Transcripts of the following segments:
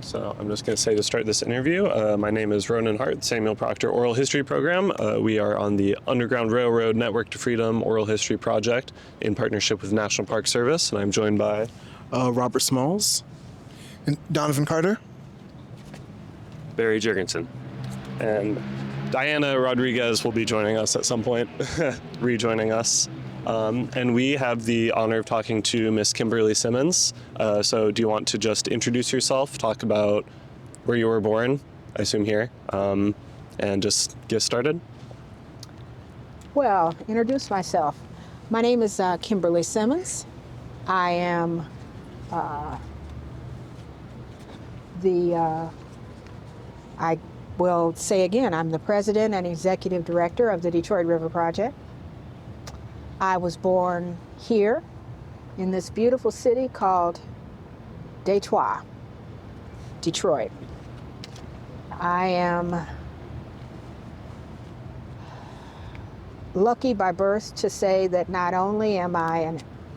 So I'm just going to say to start this interview, my name is Ronan Hart, Samuel Proctor Oral History Program. We are on the Underground Railroad Network to Freedom Oral History Project in partnership with National Park Service, and I'm joined by Robert Smalls and Donovan Carter. Barry Jurgensen. And Diana Rodriguez will be joining us at some point, rejoining us. And we have the honor of talking to Miss Kimberly Simmons. So do you want to just introduce yourself, talk about where you were born, I assume here, and just get started? Well, introduce myself. My name is Kimberly Simmons. I am I will say again, I'm the president and executive director of the Detroit River Project. I was born here in this beautiful city called Detroit. I am lucky by birth to say that not only am I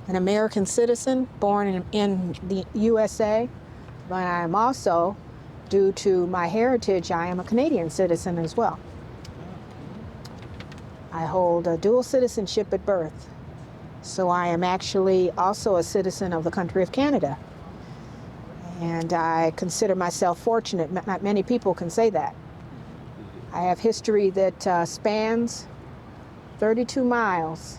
an American citizen born in the USA, but I am also, due to my heritage, I am a Canadian citizen as well. I hold a dual citizenship at birth, so I am actually also a citizen of the country of Canada. And I consider myself fortunate. Not many people can say that. I have history that spans 32 miles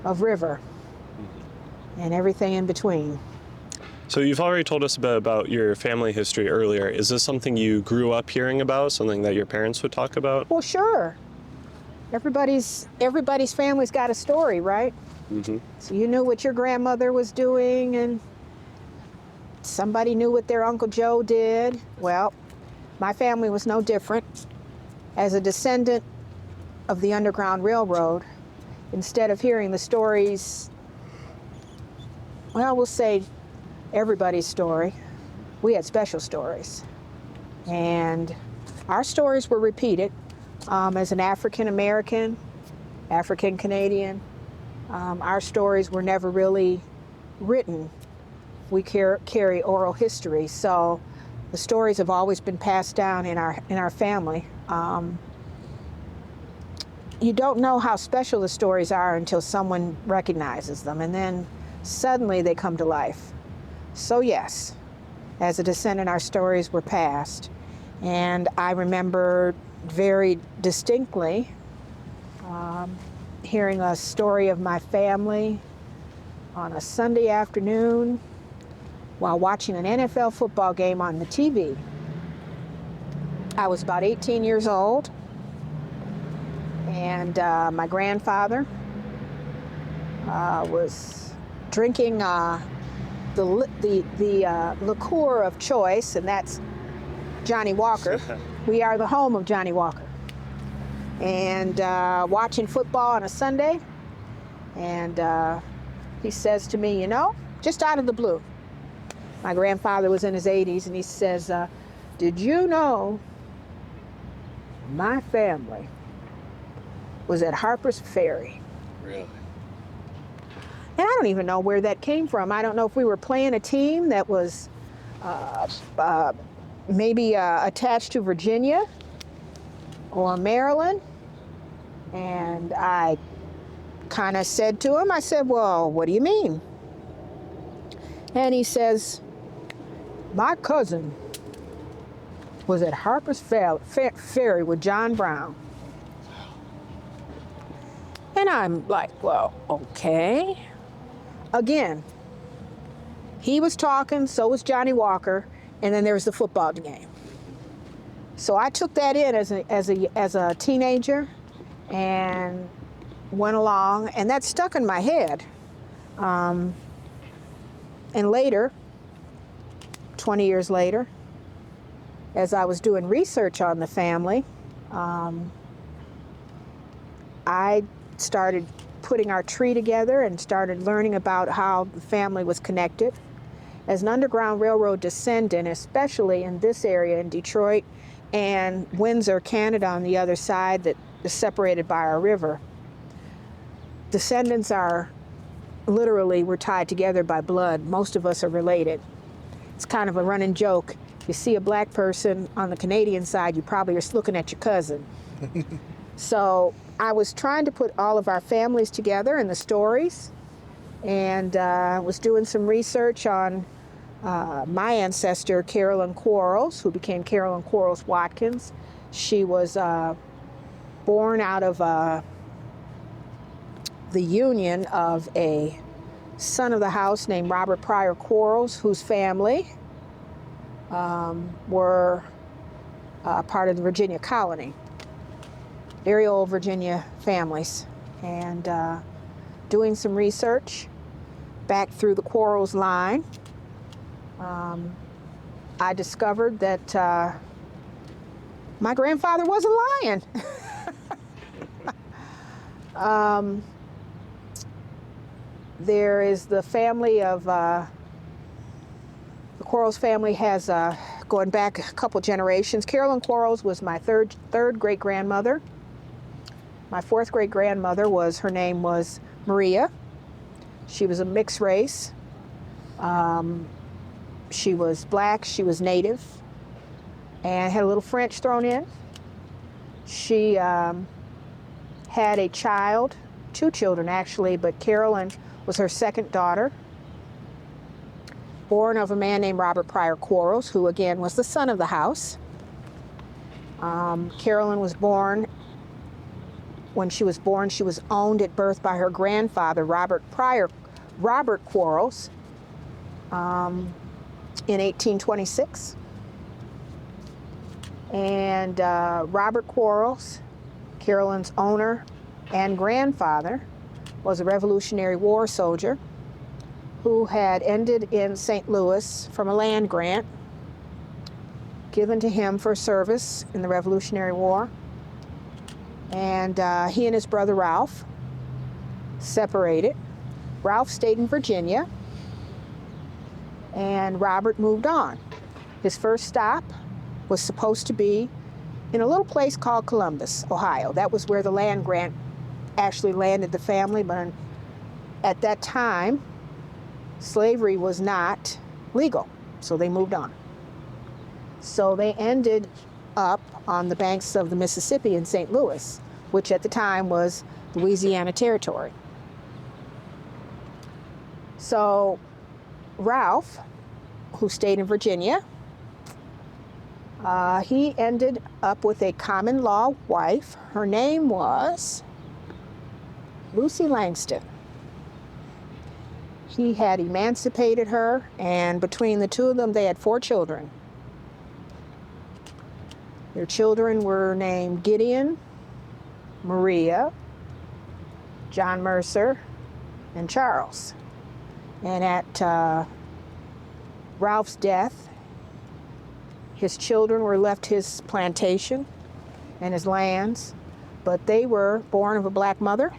of river and everything in between. So you've already told us a bit about your family history earlier. Is this something you grew up hearing about, something that your parents would talk about? Well, sure. Everybody's family's got a story, right? Mm-hmm. So you knew what your grandmother was doing, and somebody knew what their Uncle Joe did. Well, my family was no different. As a descendant of the Underground Railroad, instead of hearing the stories, well, we'll say everybody's story, we had special stories. And our stories were repeated. As an African American, African Canadian, our stories were never really written. We carry oral history, so the stories have always been passed down in our family. You don't know how special the stories are until someone recognizes them, and then suddenly they come to life. So yes, as a descendant, our stories were passed, and I remember very distinctly hearing a story of my family on a Sunday afternoon while watching an NFL football game on the TV. I was about 18 years old, and my grandfather was drinking the liqueur of choice, and that's Johnny Walker. We are the home of Johnny Walker. And watching football on a Sunday, and he says to me, you know, just out of the blue, my grandfather was in his 80s, and he says, did you know my family was at Harper's Ferry? Really? And I don't even know where that came from. I don't know if we were playing a team that was maybe attached to Virginia or Maryland. And I kind of said to him, I said, well, what do you mean? And he says, my cousin was at Harper's Ferry with John Brown. And I'm like, well, okay. Again, he was talking, so was Johnny Walker, and then there was the football game. So I took that in as a teenager and went along, and that stuck in my head. And later, 20 years later, as I was doing research on the family, I started putting our tree together and started learning about how the family was connected. As an Underground Railroad descendant, especially in this area in Detroit and Windsor, Canada on the other side that is separated by our river, descendants are literally, we're tied together by blood. Most of us are related. It's kind of a running joke. You see a black person on the Canadian side, you probably are looking at your cousin. So I was trying to put all of our families together and the stories, and was doing some research on my ancestor, Carolyn Quarles, who became Carolyn Quarles Watkins. She was born out of the union of a son of the house named Robert Pryor Quarles, whose family were part of the Virginia colony. Very old Virginia families. And doing some research back through the Quarles line, I discovered that my grandfather wasn't lying. There is the family of, the Quarles family has, going back a couple generations. Carolyn Quarles was my third great-grandmother. My fourth great-grandmother her name was Maria. She was a mixed race. She was black, she was native, and had a little French thrown in. She had a child, 2 children actually, but Carolyn was her second daughter, born of a man named Robert Pryor Quarles, who again was the son of the house. Carolyn was born. When she was born, she was owned at birth by her grandfather, Robert Quarles, in 1826. And Robert Quarles, Carolyn's owner and grandfather, was a Revolutionary War soldier who had ended in St. Louis from a land grant given to him for service in the Revolutionary War. And he and his brother Ralph separated. Ralph stayed in Virginia, and Robert moved on. His first stop was supposed to be in a little place called Columbus, Ohio. That was where the land grant actually landed the family, but at that time, slavery was not legal, so they moved on. So they ended up on the banks of the Mississippi in St. Louis, which at the time was Louisiana Territory. So Ralph, who stayed in Virginia, he ended up with a common law wife. Her name was Lucy Langston. He had emancipated her, and between the two of them, they had 4 children. Their children were named Gideon, Maria, John Mercer, and Charles. And at Ralph's death, his children were left his plantation and his lands, but they were born of a black mother.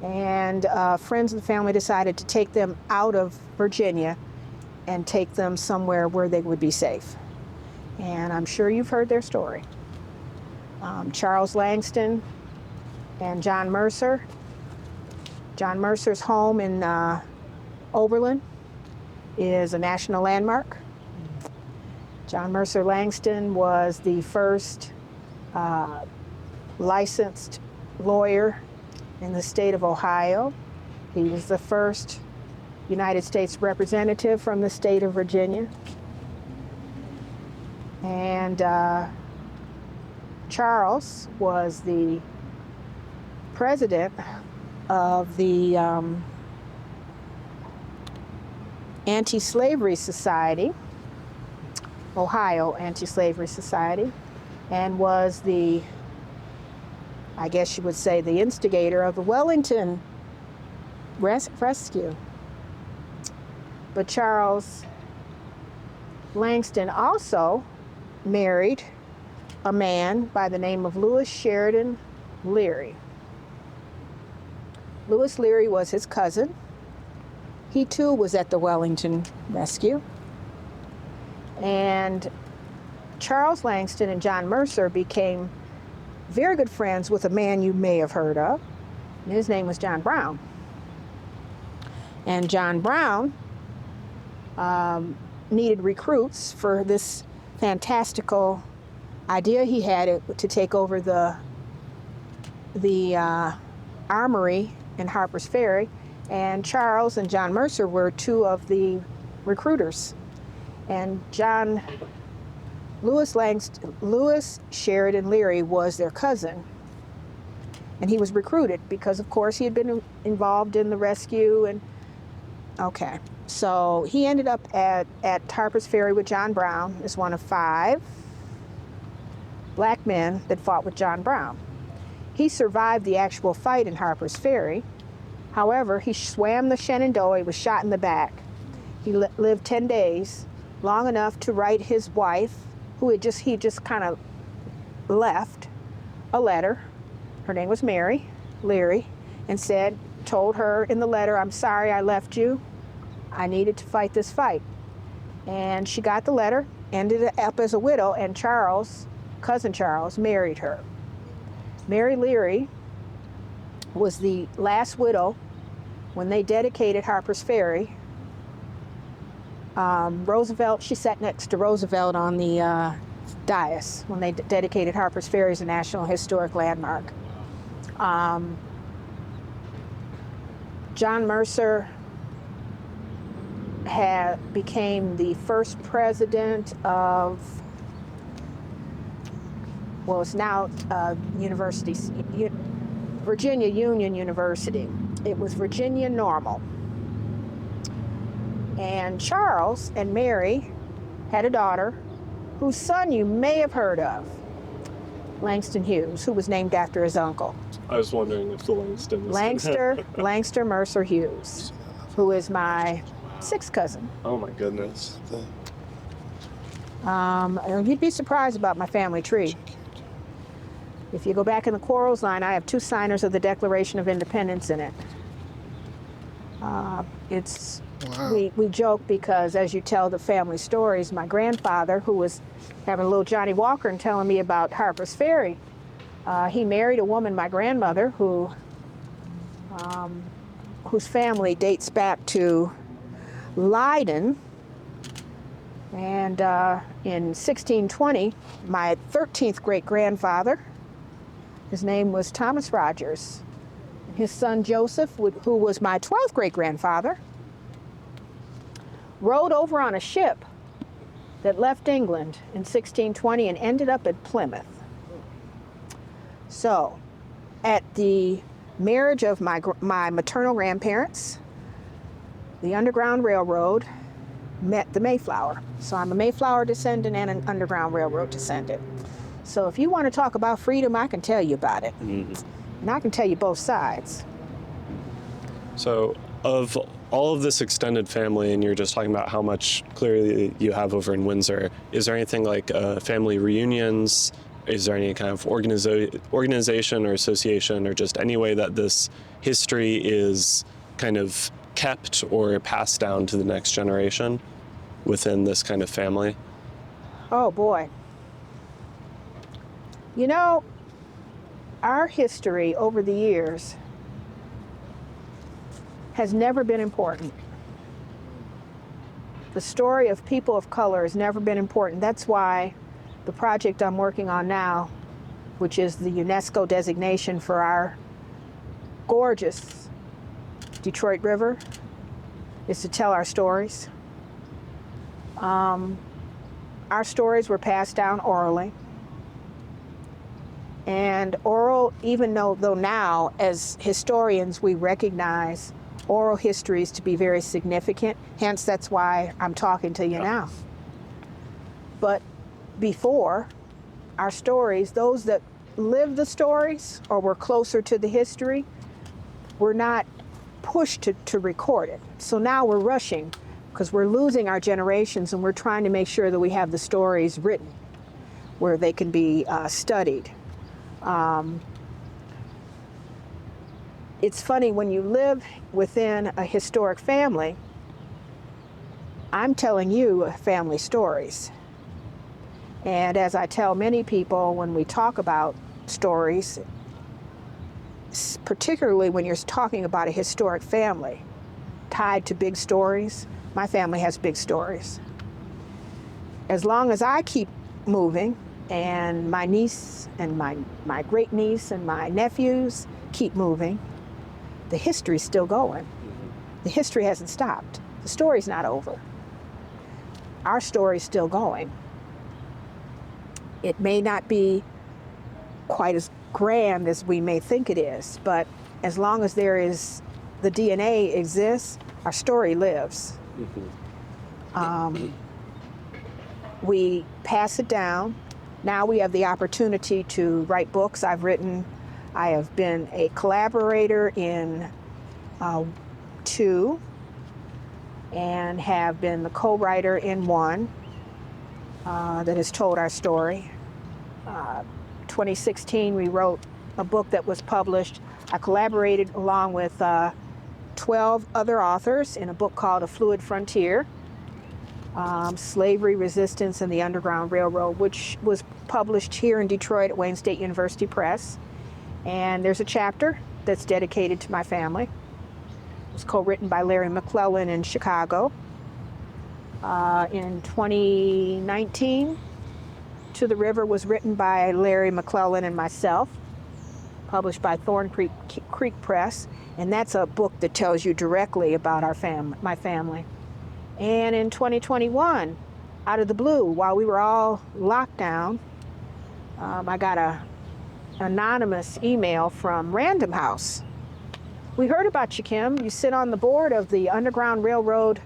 And friends of the family decided to take them out of Virginia and take them somewhere where they would be safe. And I'm sure you've heard their story. Charles Langston and John Mercer. John Mercer's home in Oberlin is a national landmark. John Mercer Langston was the first licensed lawyer in the state of Ohio. He was the first United States representative from the state of Virginia. And Charles was the president of the Anti-Slavery Society, Ohio Anti-Slavery Society, and was the, I guess you would say, the instigator of the Wellington rescue. But Charles Langston also married a man by the name of Lewis Sheridan Leary. Lewis Leary was his cousin. He too was at the Wellington rescue. And Charles Langston and John Mercer became very good friends with a man you may have heard of. His name was John Brown. And John Brown needed recruits for this fantastical idea he had to take over the armory in Harper's Ferry, and Charles and John Mercer were two of the recruiters. And Lewis Sheridan Leary was their cousin, and he was recruited because, of course, he had been involved in the rescue. And okay, so he ended up at Harper's Ferry with John Brown as one of 5 black men that fought with John Brown. He survived the actual fight in Harper's Ferry. However, he swam the Shenandoah. He was shot in the back. He lived 10 days, long enough to write his wife, who he just kind of left, a letter. Her name was Mary Leary, and told her in the letter, "I'm sorry I left you. I needed to fight this fight." And she got the letter, ended up as a widow, and cousin Charles, married her. Mary Leary was the last widow when they dedicated Harper's Ferry. She sat next to Roosevelt on the dais when they dedicated Harper's Ferry as a National Historic Landmark. John Mercer became the first president of, well, it's now Virginia Union University. It was Virginia Normal. And Charles and Mary had a daughter whose son you may have heard of, Langston Hughes, who was named after his uncle. I was wondering if the Langston was Langster Mercer Hughes, who is my 6th cousin. Oh my goodness. You'd be surprised about my family tree. If you go back in the Quarles line, I have 2 signers of the Declaration of Independence in it. Wow. We joke because as you tell the family stories, my grandfather, who was having a little Johnny Walker and telling me about Harper's Ferry, he married a woman, my grandmother, whose family dates back to Leiden. And in 1620, my 13th great-grandfather, his name was Thomas Rogers. His son Joseph, who was my 12th great-grandfather, rode over on a ship that left England in 1620 and ended up at Plymouth. So, at the marriage of my maternal grandparents, the Underground Railroad met the Mayflower. So I'm a Mayflower descendant and an Underground Railroad descendant. So if you want to talk about freedom, I can tell you about it. Mm-hmm. And I can tell you both sides. So of all of this extended family, and you're just talking about how much clearly you have over in Windsor, is there anything like family reunions? Is there any kind of organization or association or just any way that this history is kind of kept or passed down to the next generation within this kind of family? Oh boy. You know, our history over the years has never been important. The story of people of color has never been important. That's why the project I'm working on now, which is the UNESCO designation for our gorgeous Detroit River, is to tell our stories. Our stories were passed down orally. And oral, even though now as historians we recognize oral histories to be very significant, hence that's why I'm talking to you now. But before, our stories, those that lived the stories or were closer to the history, were not pushed to record it. So now we're rushing because we're losing our generations and we're trying to make sure that we have the stories written where they can be studied. It's funny, when you live within a historic family, I'm telling you family stories. And as I tell many people when we talk about stories, particularly when you're talking about a historic family tied to big stories, my family has big stories. as long as I keep moving, and my niece and my great niece and my nephews keep moving, the history's still going. The history hasn't stopped. The story's not over. Our story's still going. It may not be quite as grand as we may think it is, but as long as there is, the DNA exists, our story lives. We pass it down. Now we have the opportunity to write books. I have been a collaborator in 2 and have been the co-writer in 1 that has told our story. 2016, we wrote a book that was published. I collaborated along with 12 other authors in a book called A Fluid Frontier, Slavery, Resistance, and the Underground Railroad, which was published here in Detroit at Wayne State University Press. And there's a chapter that's dedicated to my family. It was co-written by Larry McClellan in Chicago. In 2019, To the River was written by Larry McClellan and myself, published by Thorn Creek Press, and that's a book that tells you directly about my family. And in 2021, out of the blue, while we were all locked down, I got an anonymous email from Random House. We heard about you, Kim. You sit on the board of the Underground Railroad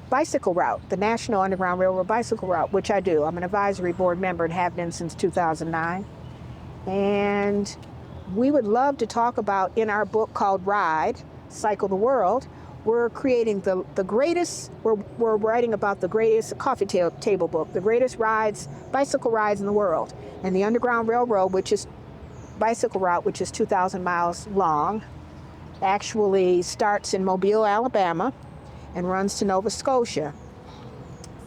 bicycle route, the National Underground Railroad bicycle route, which I do. I'm an advisory board member and have been since 2009. And we would love to talk about, in our book called Ride, Cycle the World, we're creating the greatest, we're writing about the greatest coffee table book, the greatest bicycle rides in the world. And the Underground Railroad, bicycle route, which is 2,000 miles long, actually starts in Mobile, Alabama, and runs to Nova Scotia.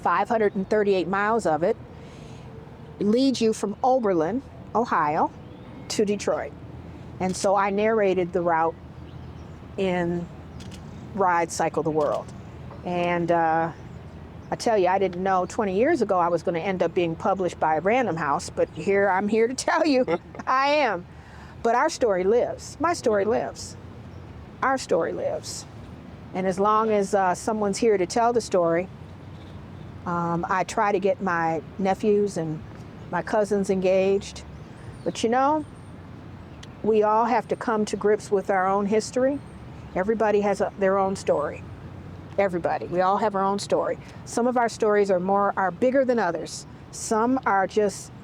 538 miles of it leads you from Oberlin, Ohio, to Detroit. And so I narrated the route in Ride, Cycle the World. And I tell you, I didn't know 20 years ago I was going to end up being published by Random House, but I'm here to tell you I am. But our story lives. My story lives. Our story lives. And as long as someone's here to tell the story, I try to get my nephews and my cousins engaged. But we all have to come to grips with our own history. Everybody has their own story. Everybody. We all have our own story. Some of our stories are bigger than others. Some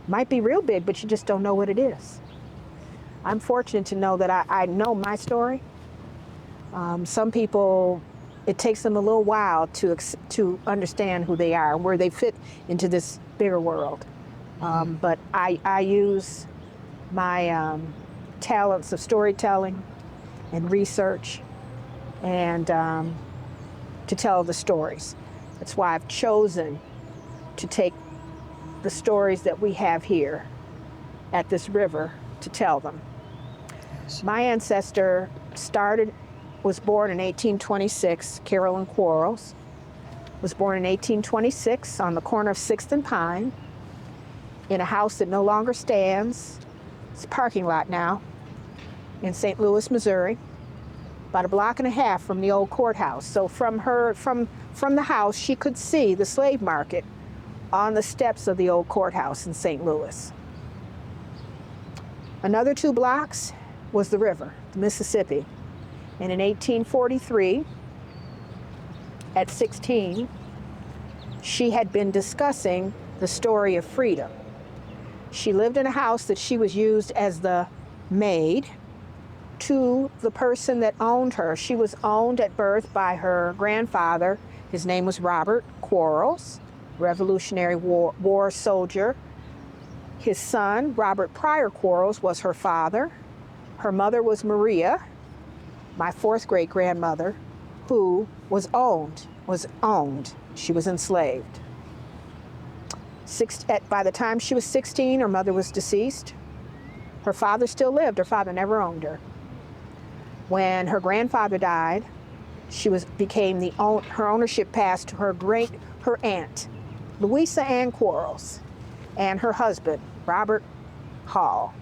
might be real big, but you just don't know what it is. I'm fortunate to know that I know my story. Some people, it takes them a little while to understand who they are and where they fit into this bigger world. But I use my talents of storytelling and research and to tell the stories. That's why I've chosen to take the stories that we have here at this river to tell them. My ancestor was born in 1826, Carolyn Quarles, was born in 1826 on the corner of 6th and Pine in a house that no longer stands. It's a parking lot now in St. Louis, Missouri, about a block and a half from the old courthouse. So from the house, she could see the slave market on the steps of the old courthouse in St. Louis. Another 2 blocks was the river, the Mississippi. And in 1843, at 16, she had been discussing the story of freedom. She lived in a house that she was used as the maid to the person that owned her. She was owned at birth by her grandfather. His name was Robert Quarles, Revolutionary War soldier. His son, Robert Pryor Quarles, was her father. Her mother was Maria, my 4th great-grandmother, who was owned. She was enslaved. By the time she was 16, her mother was deceased. Her father still lived. Her father never owned her. When her grandfather died, her ownership passed to her aunt, Louisa Ann Quarles and her husband, Robert Hall.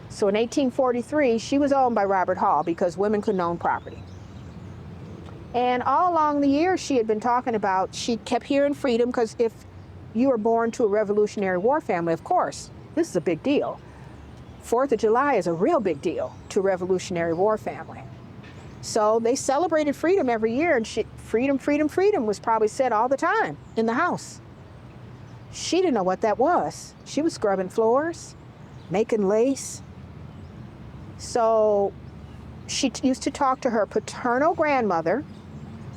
So in 1843, she was owned by Robert Hall because women couldn't own property. And all along the years she had been talking about, she kept hearing freedom, because if you were born to a Revolutionary War family, of course, this is a big deal. 4th of July is a real big deal to a Revolutionary War family. So they celebrated freedom every year, and freedom, freedom, freedom was probably said all the time in the house. She didn't know what that was. She was scrubbing floors, making lace. So she used to talk to her paternal grandmother.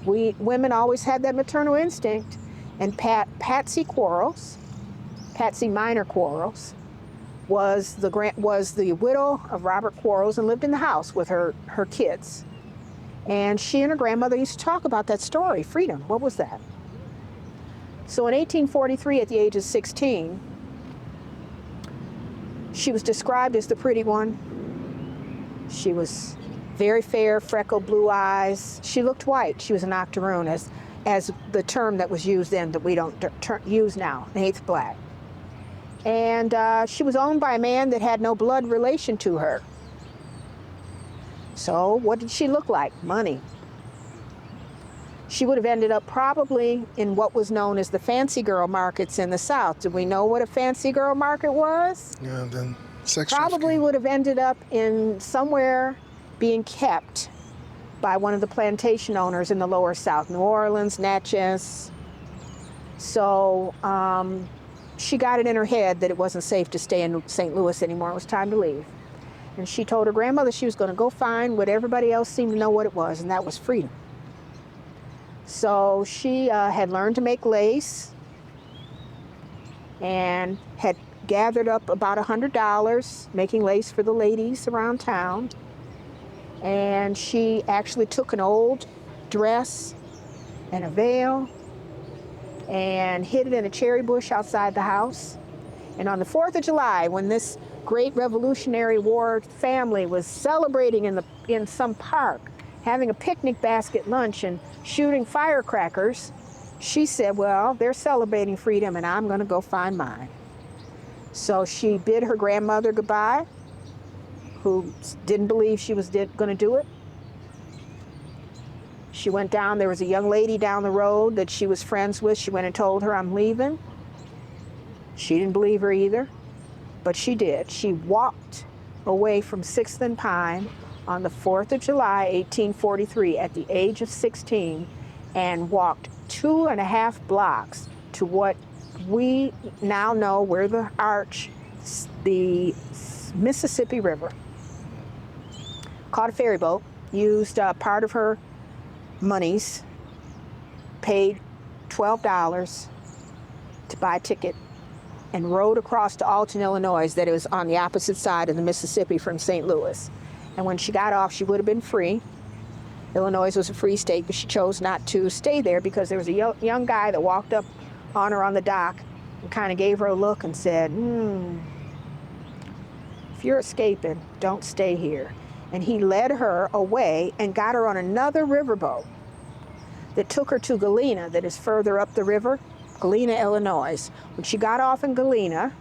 We women always had that maternal instinct. And Patsy Quarles, Patsy Minor Quarles, was the widow of Robert Quarles and lived in the house with her kids. And she and her grandmother used to talk about that story, freedom. What was that? So in 1843, at the age of 16, she was described as the pretty one. She was very fair, freckled, blue eyes. She looked white. She was an octoroon, as the term that was used then that we don't use now, an eighth black. And she was owned by a man that had no blood relation to her. So what did she look like? Money. She would have ended up probably in what was known as the fancy girl markets in the South. Do we know what a fancy girl market was? Yeah, then sex Probably trafficking. would have ended up in somewhere being kept by one of the plantation owners in the lower South, New Orleans, Natchez. So she got it in her head that it wasn't safe to stay in St. Louis anymore. It was time to leave. And she told her grandmother she was going to go find what everybody else seemed to know what it was, and that was freedom. So she had learned to make lace and had gathered up about $100 making lace for the ladies around town. And she actually took an old dress and a veil and hid it in a cherry bush outside the house. And on the 4th of July, when this great Revolutionary War family was celebrating in some park, having a picnic basket lunch and shooting firecrackers, she said, well, they're celebrating freedom and I'm going to go find mine. So she bid her grandmother goodbye, who didn't believe she was going to do it. She went down. There was a young lady down the road that she was friends with. She went and told her, I'm leaving. She didn't believe her either, but she did. She walked away from 6th and Pine on the 4th of July, 1843, at the age of 16, and walked 2.5 blocks to what we now know where the arch, the Mississippi River. Caught a ferry boat, used part of her monies, paid $12 to buy a ticket, and rode across to Alton, Illinois, that it was on the opposite side of the Mississippi from St. Louis. And when she got off, she would have been free. Illinois was a free state, but she chose not to stay there because there was a young guy that walked up on her on the dock and kind of gave her a look and said, if you're escaping, don't stay here. And he led her away and got her on another riverboat that took her to Galena, that is further up the river, Galena, Illinois. When she got off in Galena,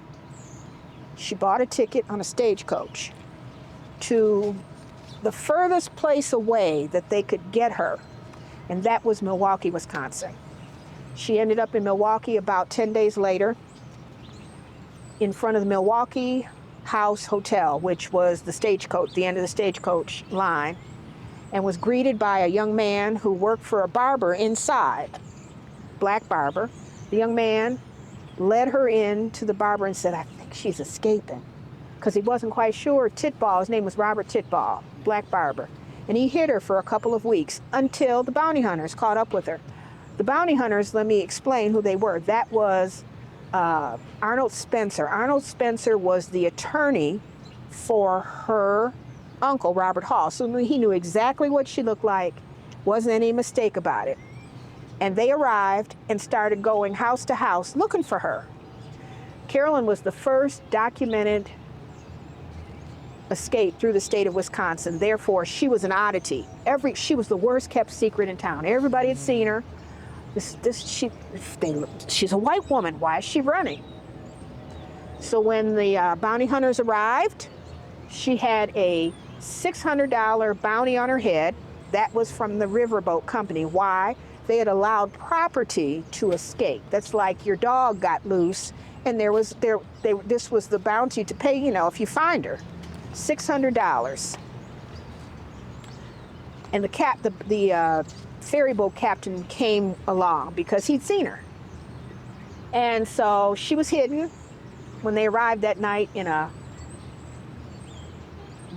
she bought a ticket on a stagecoach to the furthest place away that they could get her, and that was Milwaukee, Wisconsin. She ended up in Milwaukee about 10 days later in front of the Milwaukee House Hotel, which was the stagecoach, the end of the stagecoach line, and was greeted by a young man who worked for a barber inside, black barber. The young man led her in to the barber and said, I think she's escaping, because he wasn't quite sure. Titball, his name was Robert Titball, black barber. And he hid her for a couple of weeks until the bounty hunters caught up with her. The bounty hunters, let me explain who they were. That was Arnold Spencer. Arnold Spencer was the attorney for her uncle, Robert Hall. So he knew exactly what she looked like. Wasn't any mistake about it. And they arrived and started going house to house looking for her. Carolyn was the first documented escape through the state of Wisconsin. Therefore, she was an oddity. She was the worst kept secret in town. Everybody had seen her. She's a white woman. Why is she running? So when the bounty hunters arrived, she had a $600 bounty on her head. That was from the riverboat company. Why? They had allowed property to escape. That's like your dog got loose, and this was the bounty to pay, if you find her, $600. And the ferry boat captain came along because he'd seen her. And so she was hidden when they arrived that night in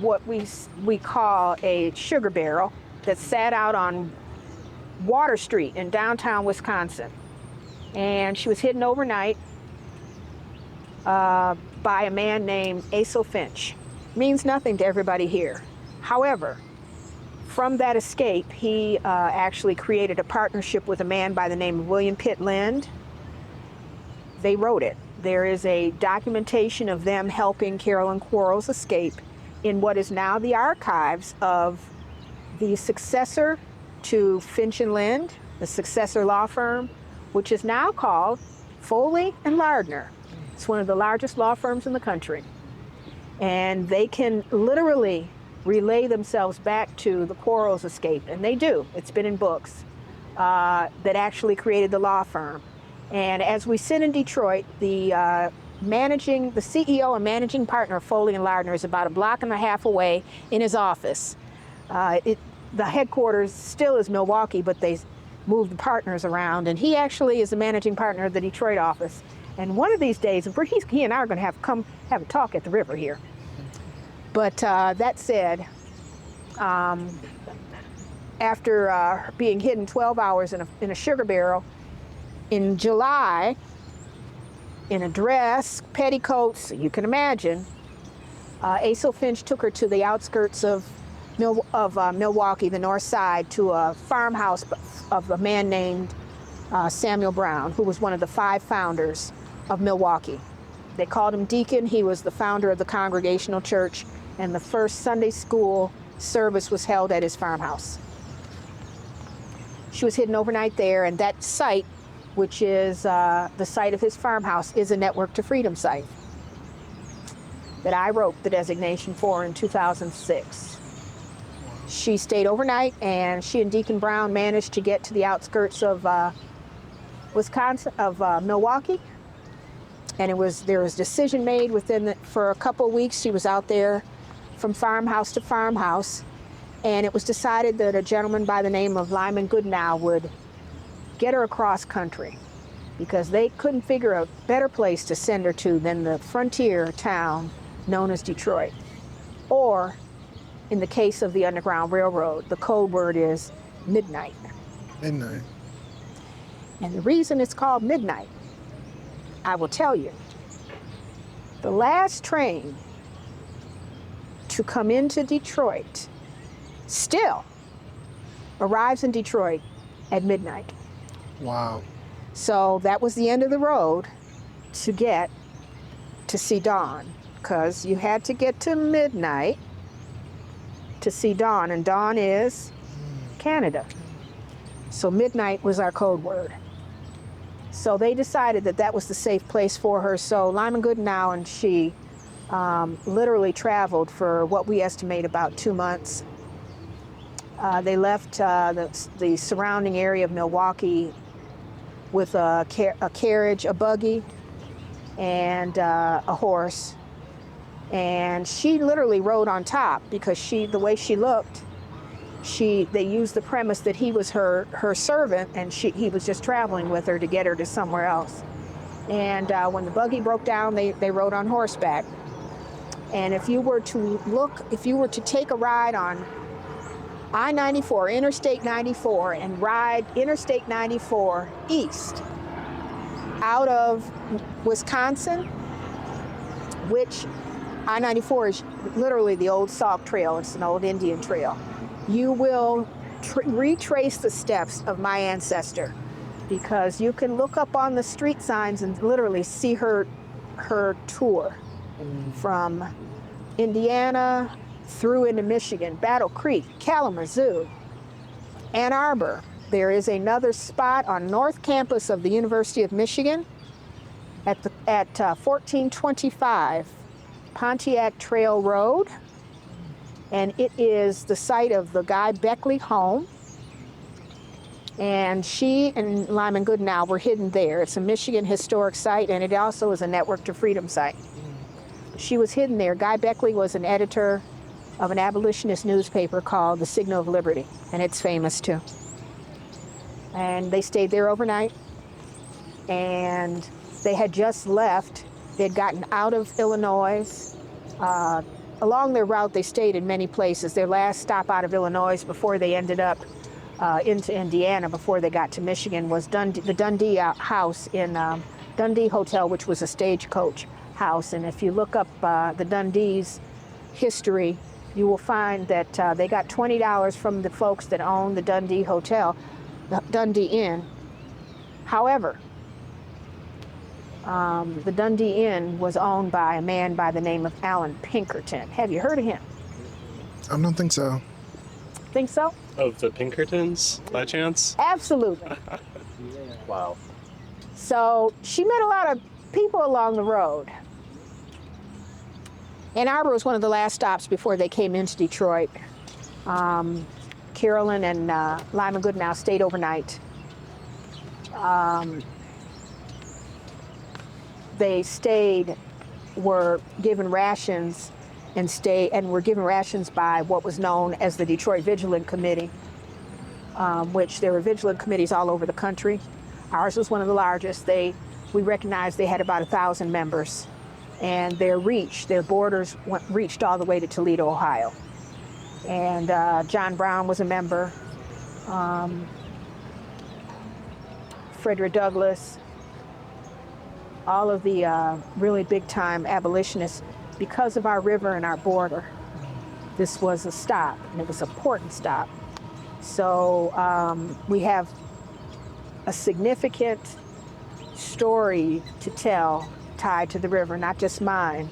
what we call a sugar barrel that sat out on Water Street in downtown Wisconsin. And she was hidden overnight by a man named Asa Finch. Means nothing to everybody here. However, from that escape, he actually created a partnership with a man by the name of William Pitt Lind. They wrote it. There is a documentation of them helping Carolyn Quarles escape in what is now the archives of the successor to Finch and Lind, the successor law firm, which is now called Foley and Lardner. It's one of the largest law firms in the country. And they can literally relay themselves back to the Quarles escape, and they do. It's been in books that actually created the law firm. And as we sit in Detroit, the CEO and managing partner of Foley and Lardner is about a block and a half away in his office. The headquarters still is Milwaukee, but they moved the partners around, and he actually is the managing partner of the Detroit office. And one of these days, he and I are going to come have a talk at the river here. But that said, after being hidden 12 hours in a sugar barrel, in July, in a dress, petticoats, you can imagine, Asa Finch took her to the outskirts of Milwaukee, the north side, to a farmhouse of a man named Samuel Brown, who was one of the 5 founders of Milwaukee. They called him Deacon. He was the founder of the Congregational Church, and the first Sunday school service was held at his farmhouse. She was hidden overnight there, and that site, which is the site of his farmhouse, is a Network to Freedom site that I wrote the designation for in 2006. She stayed overnight, and she and Deacon Brown managed to get to the outskirts of Milwaukee. And there was decision made for a couple of weeks. She was out there from farmhouse to farmhouse, and it was decided that a gentleman by the name of Lyman Goodenow would get her across country, because they couldn't figure a better place to send her to than the frontier town known as Detroit. Or, in the case of the Underground Railroad, the code word is midnight. Midnight. And the reason it's called midnight, I will tell you. The last train to come into Detroit still arrives in Detroit at midnight. Wow. So that was the end of the road to get to see dawn, because you had to get to midnight to see dawn, and dawn is Canada. So midnight was our code word. So they decided that that was the safe place for her. So Lyman Goodenow and she literally traveled for what we estimate about 2 months. They left the surrounding area of Milwaukee with a carriage, a buggy, and a horse. And she literally rode on top, because the way she looked, they used the premise that he was her servant, and he was just traveling with her to get her to somewhere else. And when the buggy broke down, they rode on horseback. And if you were to take a ride on I-94, Interstate 94, and ride Interstate 94 east out of Wisconsin, which I-94 is literally the old Sauk Trail. It's an old Indian trail. You will retrace the steps of my ancestor, because you can look up on the street signs and literally see her tour from Indiana through into Michigan, Battle Creek, Kalamazoo, Ann Arbor, There is another spot on North Campus of the University of Michigan at 1425 Pontiac Trail Road. And it is the site of the Guy Beckley home. And she and Lyman Goodenow were hidden there. It's a Michigan historic site, and it also is a Network to Freedom site. She was hidden there. Guy Beckley was an editor of an abolitionist newspaper called The Signal of Liberty, and it's famous too. And they stayed there overnight, and they had just left. They had gotten out of Illinois. Along their route, they stayed in many places. Their last stop out of Illinois before they ended up into Indiana, before they got to Michigan, was the Dundee house in Dundee Hotel, which was a stagecoach house. And if you look up the Dundee's history, you will find that they got $20 from the folks that owned the Dundee Hotel, the Dundee Inn. However, the Dundee Inn was owned by a man by the name of Alan Pinkerton. Have you heard of him? I don't think so. Think so? Of the Pinkertons, by chance? Absolutely. Wow. So she met a lot of people along the road. Ann Arbor was one of the last stops before they came into Detroit. Carolyn and Lyman Goodenow stayed overnight. They stayed, were given rations, and were given rations by what was known as the Detroit Vigilant Committee, which there were vigilant committees all over the country. Ours was one of the largest. We recognized they had about 1,000 members, and their borders reached all the way to Toledo, Ohio. And John Brown was a member, Frederick Douglass, all of the really big-time abolitionists. Because of our river and our border, this was a stop, and it was an important stop. So we have a significant story to tell tied to the river, not just mine,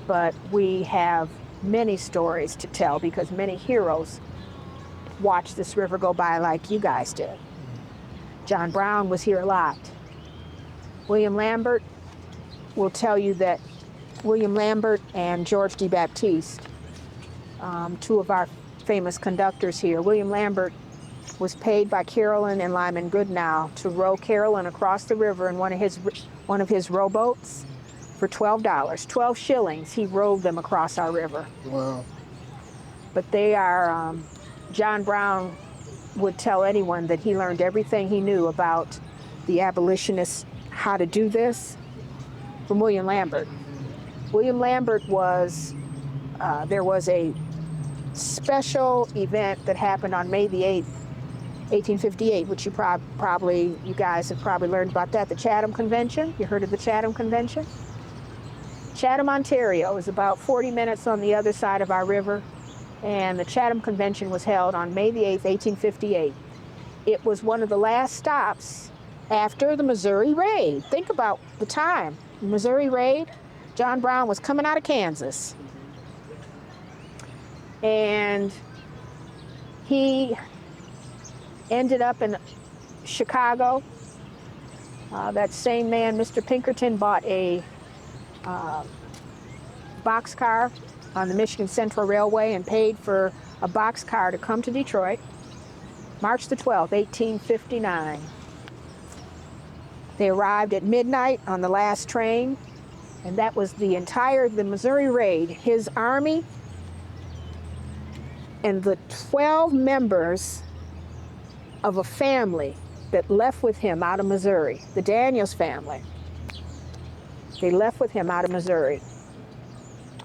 but we have many stories to tell because many heroes watched this river go by like you guys did. John Brown was here a lot. William Lambert will tell you that William Lambert and George D. Baptiste, two of our famous conductors here. William Lambert was paid by Carolyn and Lyman Goodenow to row Carolyn across the river in one of his rowboats for $12. 12 shillings, he rowed them across our river. Wow. But they are, John Brown would tell anyone that he learned everything he knew about the abolitionists, how to do this, from William Lambert. William Lambert was, there was a special event that happened on May the 8th, 1858, which you guys have probably learned about that, the Chatham Convention. You heard of the Chatham Convention? Chatham, Ontario is about 40 minutes on the other side of our river, and the Chatham Convention was held on May the 8th, 1858. It was one of the last stops after the Missouri Raid. Think about the time. The Missouri Raid, John Brown was coming out of Kansas. And he ended up in Chicago. That same man, Mr. Pinkerton, bought a boxcar on the Michigan Central Railway and paid for a boxcar to come to Detroit. March the 12th, 1859. They arrived at midnight on the last train, and that was the Missouri Raid. His army and the 12 members of a family that left with him out of Missouri, the Daniels family. They left with him out of Missouri.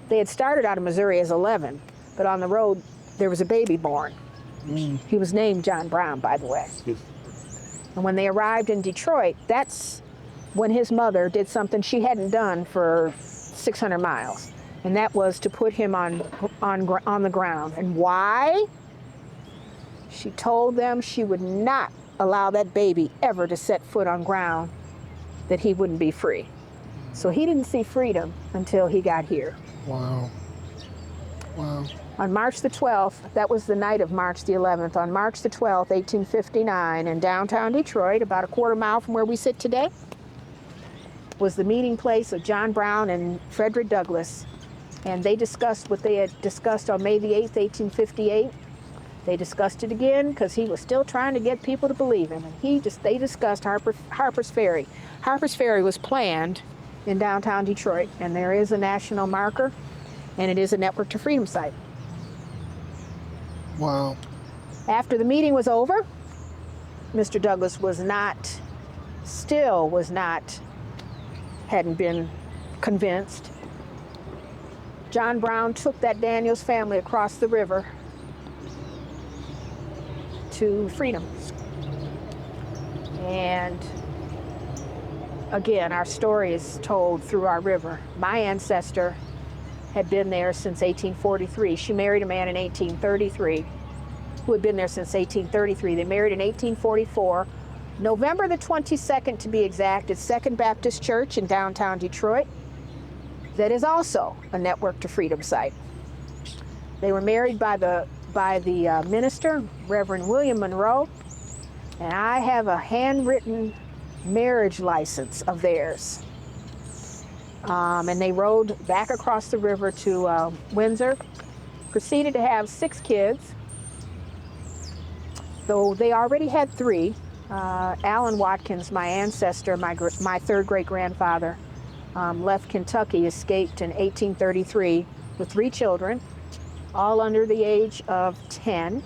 They had started out of Missouri as 11, but on the road there was a baby born. He was named John Brown, by the way. And when they arrived in Detroit, that's when his mother did something she hadn't done for 600 miles. And that was to put him on the ground. And why? She told them she would not allow that baby ever to set foot on ground, that he wouldn't be free. So he didn't see freedom until he got here. Wow. Wow. On March the 12th, that was the night of March the 11th, on March the 12th, 1859, in downtown Detroit, about a quarter mile from where we sit today, was the meeting place of John Brown and Frederick Douglass. And they discussed what they had discussed on May the 8th, 1858. They discussed it again because he was still trying to get people to believe him. And they discussed Harper's Ferry. Harper's Ferry was planned in downtown Detroit, and there is a national marker, and it is a Network to Freedom site. Wow. After the meeting was over, Mr. Douglass hadn't been convinced. John Brown took that Daniels family across the river to freedom. And again, our story is told through our river. My ancestor had been there since 1843. She married a man in 1833 who had been there since 1833. They married in 1844. November the 22nd, to be exact, at Second Baptist Church in downtown Detroit. That is also a Network to Freedom site. They were married by the minister, Reverend William Monroe, and I have a handwritten marriage license of theirs. And they rode back across the river to Windsor, proceeded to have 6 kids, though they already had 3. Allen Watkins, my ancestor, my third great-grandfather, left Kentucky, escaped in 1833 with 3 children, all under the age of 10.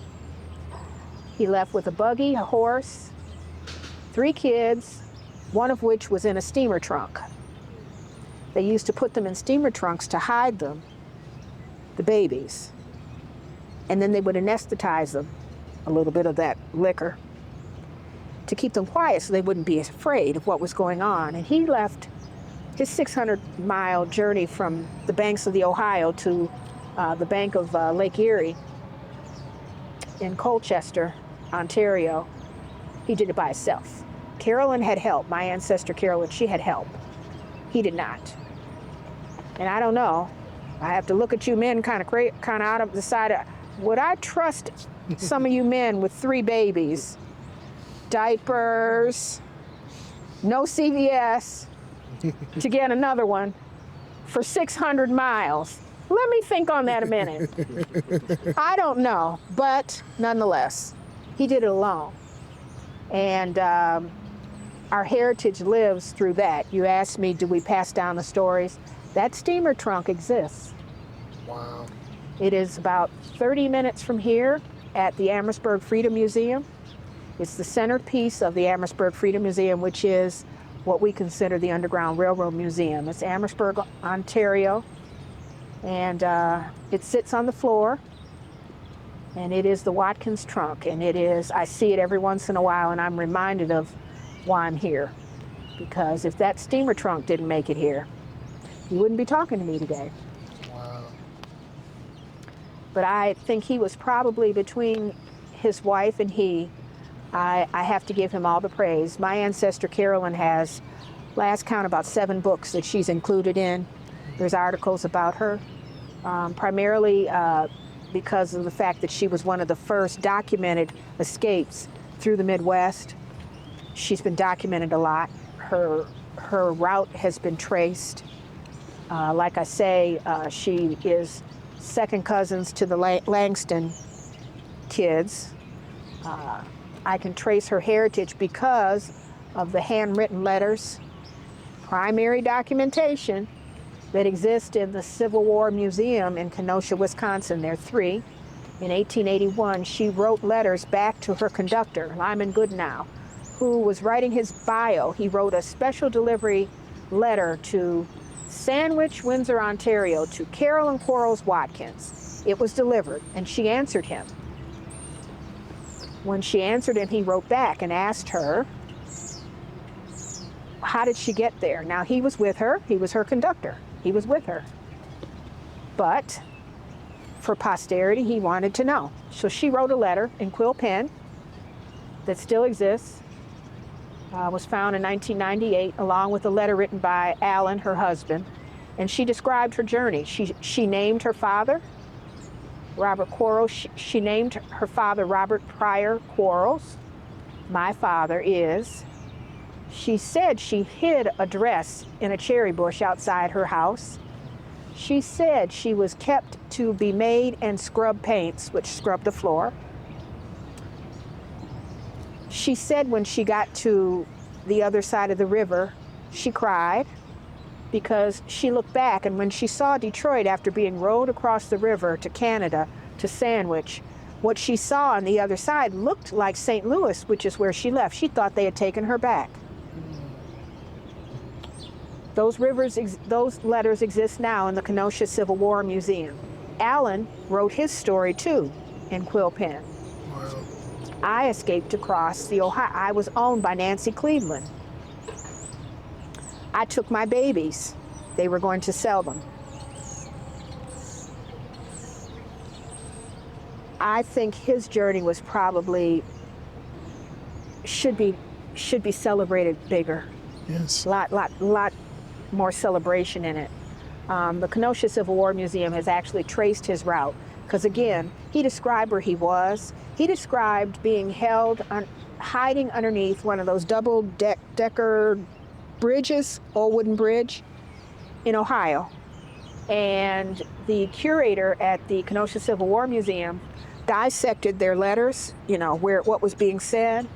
He left with a buggy, a horse, 3 kids, one of which was in a steamer trunk. They used to put them in steamer trunks to hide them, the babies, and then they would anesthetize them, a little bit of that liquor, to keep them quiet so they wouldn't be afraid of what was going on. And he left his 600-mile journey from the banks of the Ohio to the bank of Lake Erie in Colchester, Ontario. He did it by himself. Carolyn had help. My ancestor Carolyn, she had help. He did not. And I don't know. I have to look at you men kind of out of the side of, would I trust some of you men with 3 babies, diapers, no CVS, to get another one for 600 miles? Let me think on that a minute. I don't know, but nonetheless, he did it alone. And our heritage lives through that. You asked me, do we pass down the stories? That steamer trunk exists. Wow. It is about 30 minutes from here at the Amherstburg Freedom Museum. It's the centerpiece of the Amherstburg Freedom Museum, which is what we consider the Underground Railroad Museum. It's Amherstburg, Ontario, and it sits on the floor, and it is the Watkins trunk, and it is, I see it every once in a while, and I'm reminded of why I'm here, because if that steamer trunk didn't make it here, you wouldn't be talking to me today. Wow. But I think he was probably, between his wife and he, I have to give him all the praise. My ancestor Carolyn has, last count, about 7 books that she's included in. There's articles about her, primarily because of the fact that she was one of the first documented escapes through the Midwest. She's been documented a lot. Her route has been traced. Like I say, she is second cousins to the Langston kids. I can trace her heritage because of the handwritten letters, primary documentation that exist in the Civil War Museum in Kenosha, Wisconsin. There are 3. In 1881, she wrote letters back to her conductor, Lyman Goodnow, who was writing his bio. He wrote a special delivery letter to Sandwich, Windsor, Ontario, to Carolyn Quarles Watkins. It was delivered, and she answered him. When she answered him, he wrote back and asked her, how did she get there? Now, he was with her. He was her conductor. He was with her. But for posterity, he wanted to know. So she wrote a letter in quill pen that still exists. Was found in 1998, along with a letter written by Allen, her husband. And she described her journey. She named her father. Robert Quarles. She named her father Robert Pryor Quarles. My father is. She said she hid a dress in a cherry bush outside her house. She said she was kept to be made and scrub paints, which scrub the floor. She said when she got to the other side of the river, she cried because she looked back, and when she saw Detroit after being rowed across the river to Canada, to Sandwich, what she saw on the other side looked like St. Louis, which is where she left. She thought they had taken her back. Those letters exist now in the Kenosha Civil War Museum. Allen wrote his story too in quill pen. Wow. I escaped to cross the Ohio. I was owned by Nancy Cleveland. I took my babies. They were going to sell them. I think his journey was probably should be celebrated bigger. Yes. Lot more celebration in it. The Kenosha Civil War Museum has actually traced his route because, again, he described where he was. He described being held, hiding underneath one of those double-decker bridges, old wooden bridge, in Ohio. And the curator at the Kenosha Civil War Museum dissected their letters, what was being said.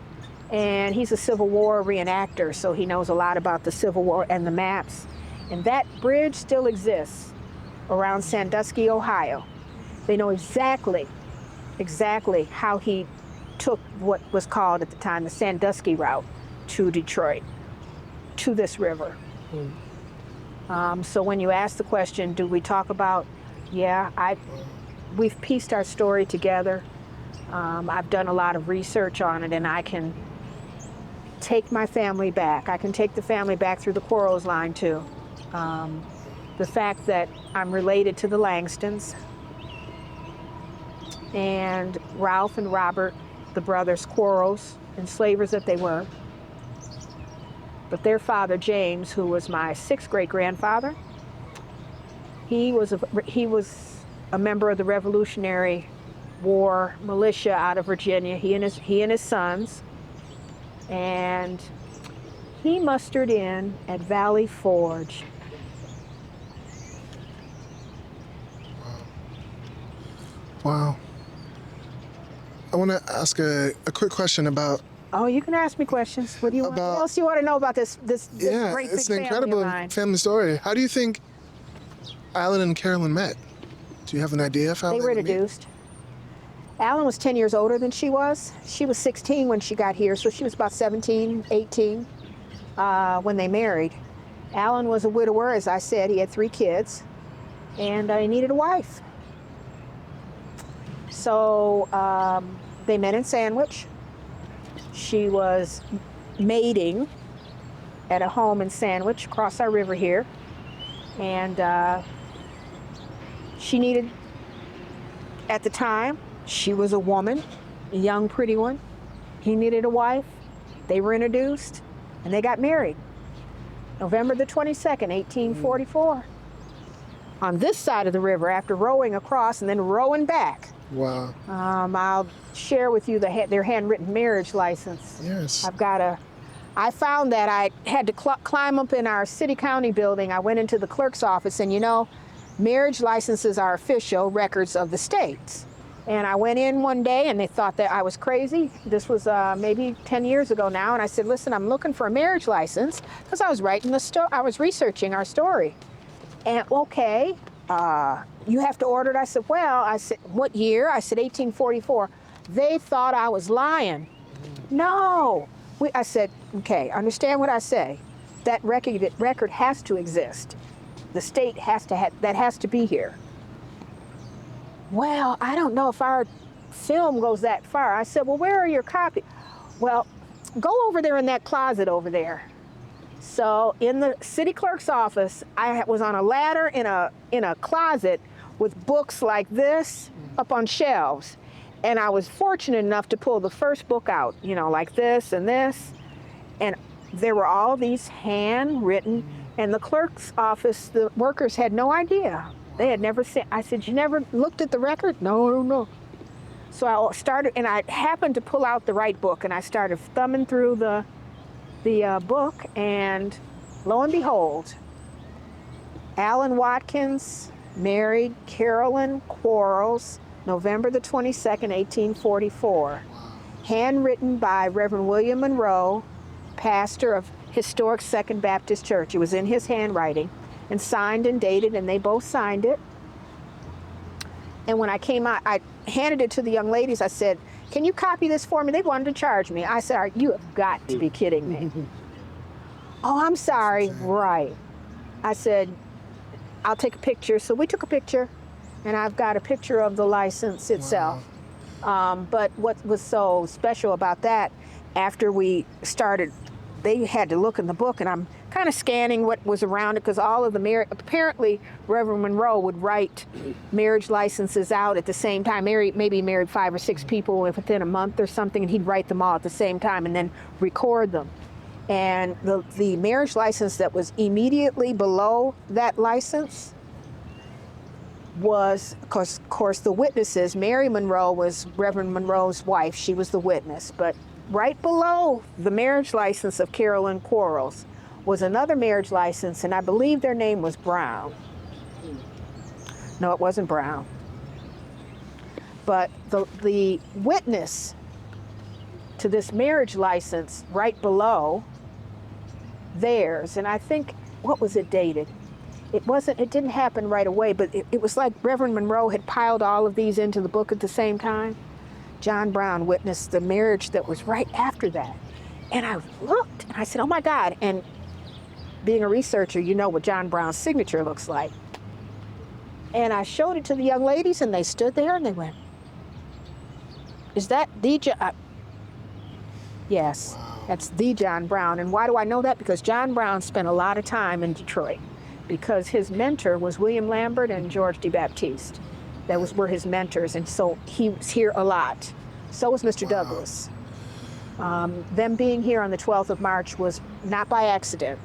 And he's a Civil War reenactor, so he knows a lot about the Civil War and the maps. And that bridge still exists around Sandusky, Ohio. They know exactly how he took what was called at the time the Sandusky route to Detroit, to this river. So when you ask the question, do we talk about, we've pieced our story together. I've done a lot of research on it, and I can take my family back. I can take the family back through the Quarles line too. The fact that I'm related to the Langstons, and Ralph and Robert, the brothers Quarles, enslavers that they were. But their father, James, who was my 6th great-grandfather, he was a member of the Revolutionary War militia out of Virginia, he and his sons. And he mustered in at Valley Forge. Wow. I want to ask a quick question about. Oh, you can ask me questions. What else do you want to know about this Yeah, great it's big an family incredible of mine? family story. How do you think Alan and Carolyn met? Do you have an idea of how They were met? introduced. Alan was 10 years older than she was. She was 16 when she got here, so she was about 17, 18 when they married. Alan was a widower, as I said. He had 3 kids, and he needed a wife. So they met in Sandwich. She was maiding at a home in Sandwich, across our river here. And she needed, at the time, she was a woman, a young, pretty one. He needed a wife. They were introduced, and they got married. November the 22nd, 1844. On this side of the river, after rowing across and then rowing back. Wow. I'll share with you their handwritten marriage license. Yes. I found that I had to climb up in our city-county building. I went into the clerk's office, and marriage licenses are official records of the states. And I went in one day, and they thought that I was crazy. This was maybe 10 years ago now, and I said, listen, I'm looking for a marriage license, because I was writing I was researching our story. And okay, you have to order it. I said, what year? I said, 1844. They thought I was lying. No. I said, okay, understand what I say. That record has to exist. The state has to be here. Well, I don't know if our film goes that far. I said, well, where are your copies? Well, go over there in that closet over there. So in the city clerk's office, I was on a ladder in a closet with books like this up on shelves. And I was fortunate enough to pull the first book out, like this and this. And there were all these handwritten, and the clerk's office, the workers had no idea They had never seen. I said, you never looked at the record? No, no. So I started, and I happened to pull out the right book, and I started thumbing through the book, and lo and behold, Alan Watkins married Carolyn Quarles, November the 22nd, 1844. Handwritten by Reverend William Monroe, pastor of historic Second Baptist Church. It was in his handwriting, and signed and dated, and they both signed it. And when I came out, I handed it to the young ladies. I said, can you copy this for me? They wanted to charge me. I said, you have got to be kidding me. Oh, I'm sorry. Right. I said, I'll take a picture. So we took a picture, and I've got a picture of the license itself. Wow. But what was so special about that, after we started, they had to look in the book, and I'm kind of scanning what was around it, because all of the apparently Reverend Monroe would write marriage licenses out at the same time. Maybe married 5 or 6 people within a month or something, and he'd write them all at the same time and then record them. And the marriage license that was immediately below that license was, of course, the witnesses. Mary Monroe was Reverend Monroe's wife. She was the witness. But right below the marriage license of Carolyn Quarles was another marriage license, and I believe their name was Brown. No, it wasn't Brown. But the witness to this marriage license right below theirs, and I think, what was it dated? It didn't happen right away, but it was like Reverend Monroe had piled all of these into the book at the same time. John Brown witnessed the marriage that was right after that. And I looked, and I said, oh my God. And being a researcher, you know what John Brown's signature looks like. And I showed it to the young ladies, and they stood there, and they went, is that the John? Yes, wow. That's the John Brown. And why do I know that? Because John Brown spent a lot of time in Detroit, because his mentor was William Lambert and George D. Baptiste. Were his mentors, and so he was here a lot. So was Mr. Wow. Douglas. Them being here on the 12th of March was not by accident.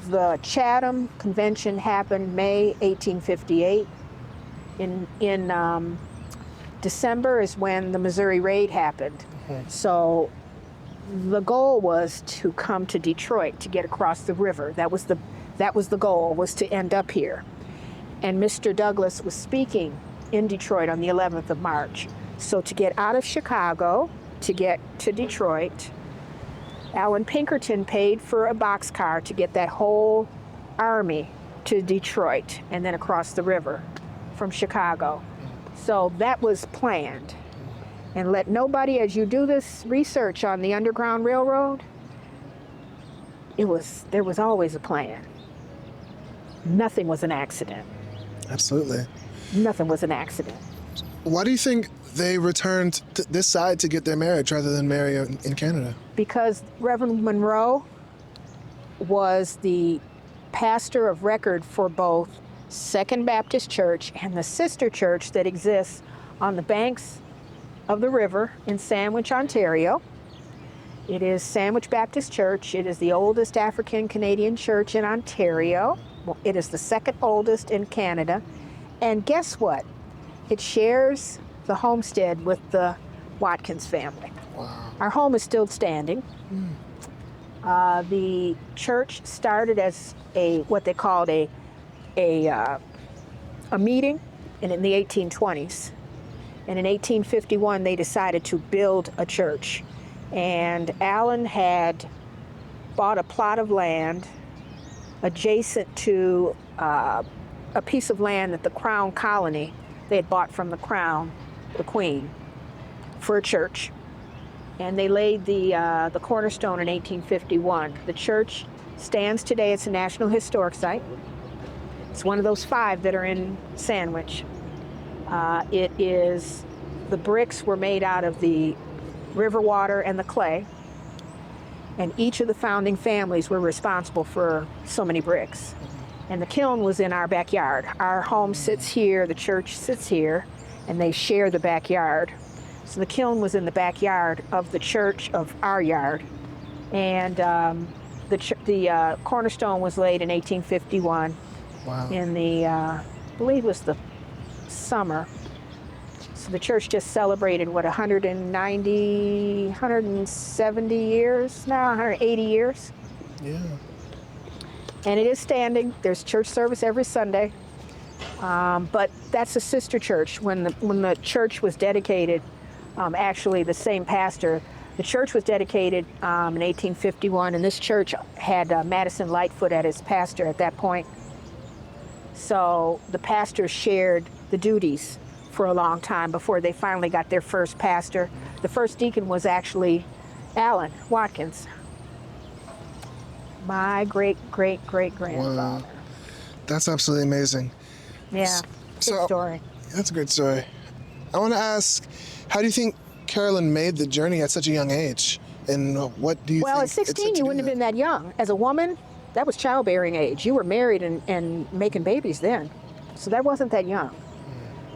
The Chatham Convention happened May 1858. In December is when the Missouri Raid happened. Mm-hmm. So the goal was to come to Detroit, to get across the river. That was the goal, was to end up here. And Mr. Douglas was speaking in Detroit on the 11th of March. So to get out of Chicago, to get to Detroit, Allan Pinkerton paid for a boxcar to get that whole army to Detroit and then across the river from Chicago. So that was planned. And let nobody, as you do this research on the Underground Railroad, there was always a plan. Nothing was an accident. Absolutely. Nothing was an accident. Why do you think they returned this side to get their marriage rather than marry in Canada? Because Reverend Monroe was the pastor of record for both Second Baptist Church and the sister church that exists on the banks of the river in Sandwich, Ontario. It is Sandwich Baptist Church. It is the oldest African-Canadian church in Ontario. It is the second oldest in Canada. And guess what? It shares the homestead with the Watkins family. Wow. Our home is still standing. The church started as what they called a meeting in the 1820s. And in 1851, they decided to build a church. And Allan had bought a plot of land adjacent to a piece of land that the Crown Colony, they had bought from the Crown, the Queen, for a church. And they laid the cornerstone in 1851. The church stands today. It's a National Historic Site. It's one of those 5 that are in Sandwich. The bricks were made out of the river water and the clay, and each of the founding families were responsible for so many bricks. And the kiln was in our backyard. Our home sits here, the church sits here, and they share the backyard. So the kiln was in the backyard of the church, of our yard. And the cornerstone was laid in 1851 Wow. in the, I believe it was the summer. So the church just celebrated, 170 years now, 180 years. Yeah. And it is standing. There's church service every Sunday. But that's a sister church. When the church was dedicated, actually the same pastor, the church was dedicated in 1851, and this church had Madison Lightfoot as pastor at that point. So the pastors shared the duties for a long time before they finally got their first pastor. The first deacon was actually Alan Watkins, my great-great-great-grandfather. Wow. That's absolutely amazing. Yeah, good So- story. That's a great story. I want to ask, how do you think Carolyn made the journey at such a young age? And what do you Well, think at it took 16, to you do wouldn't have been that young. As a woman, that was childbearing age. You were married and making babies then. So that wasn't that young.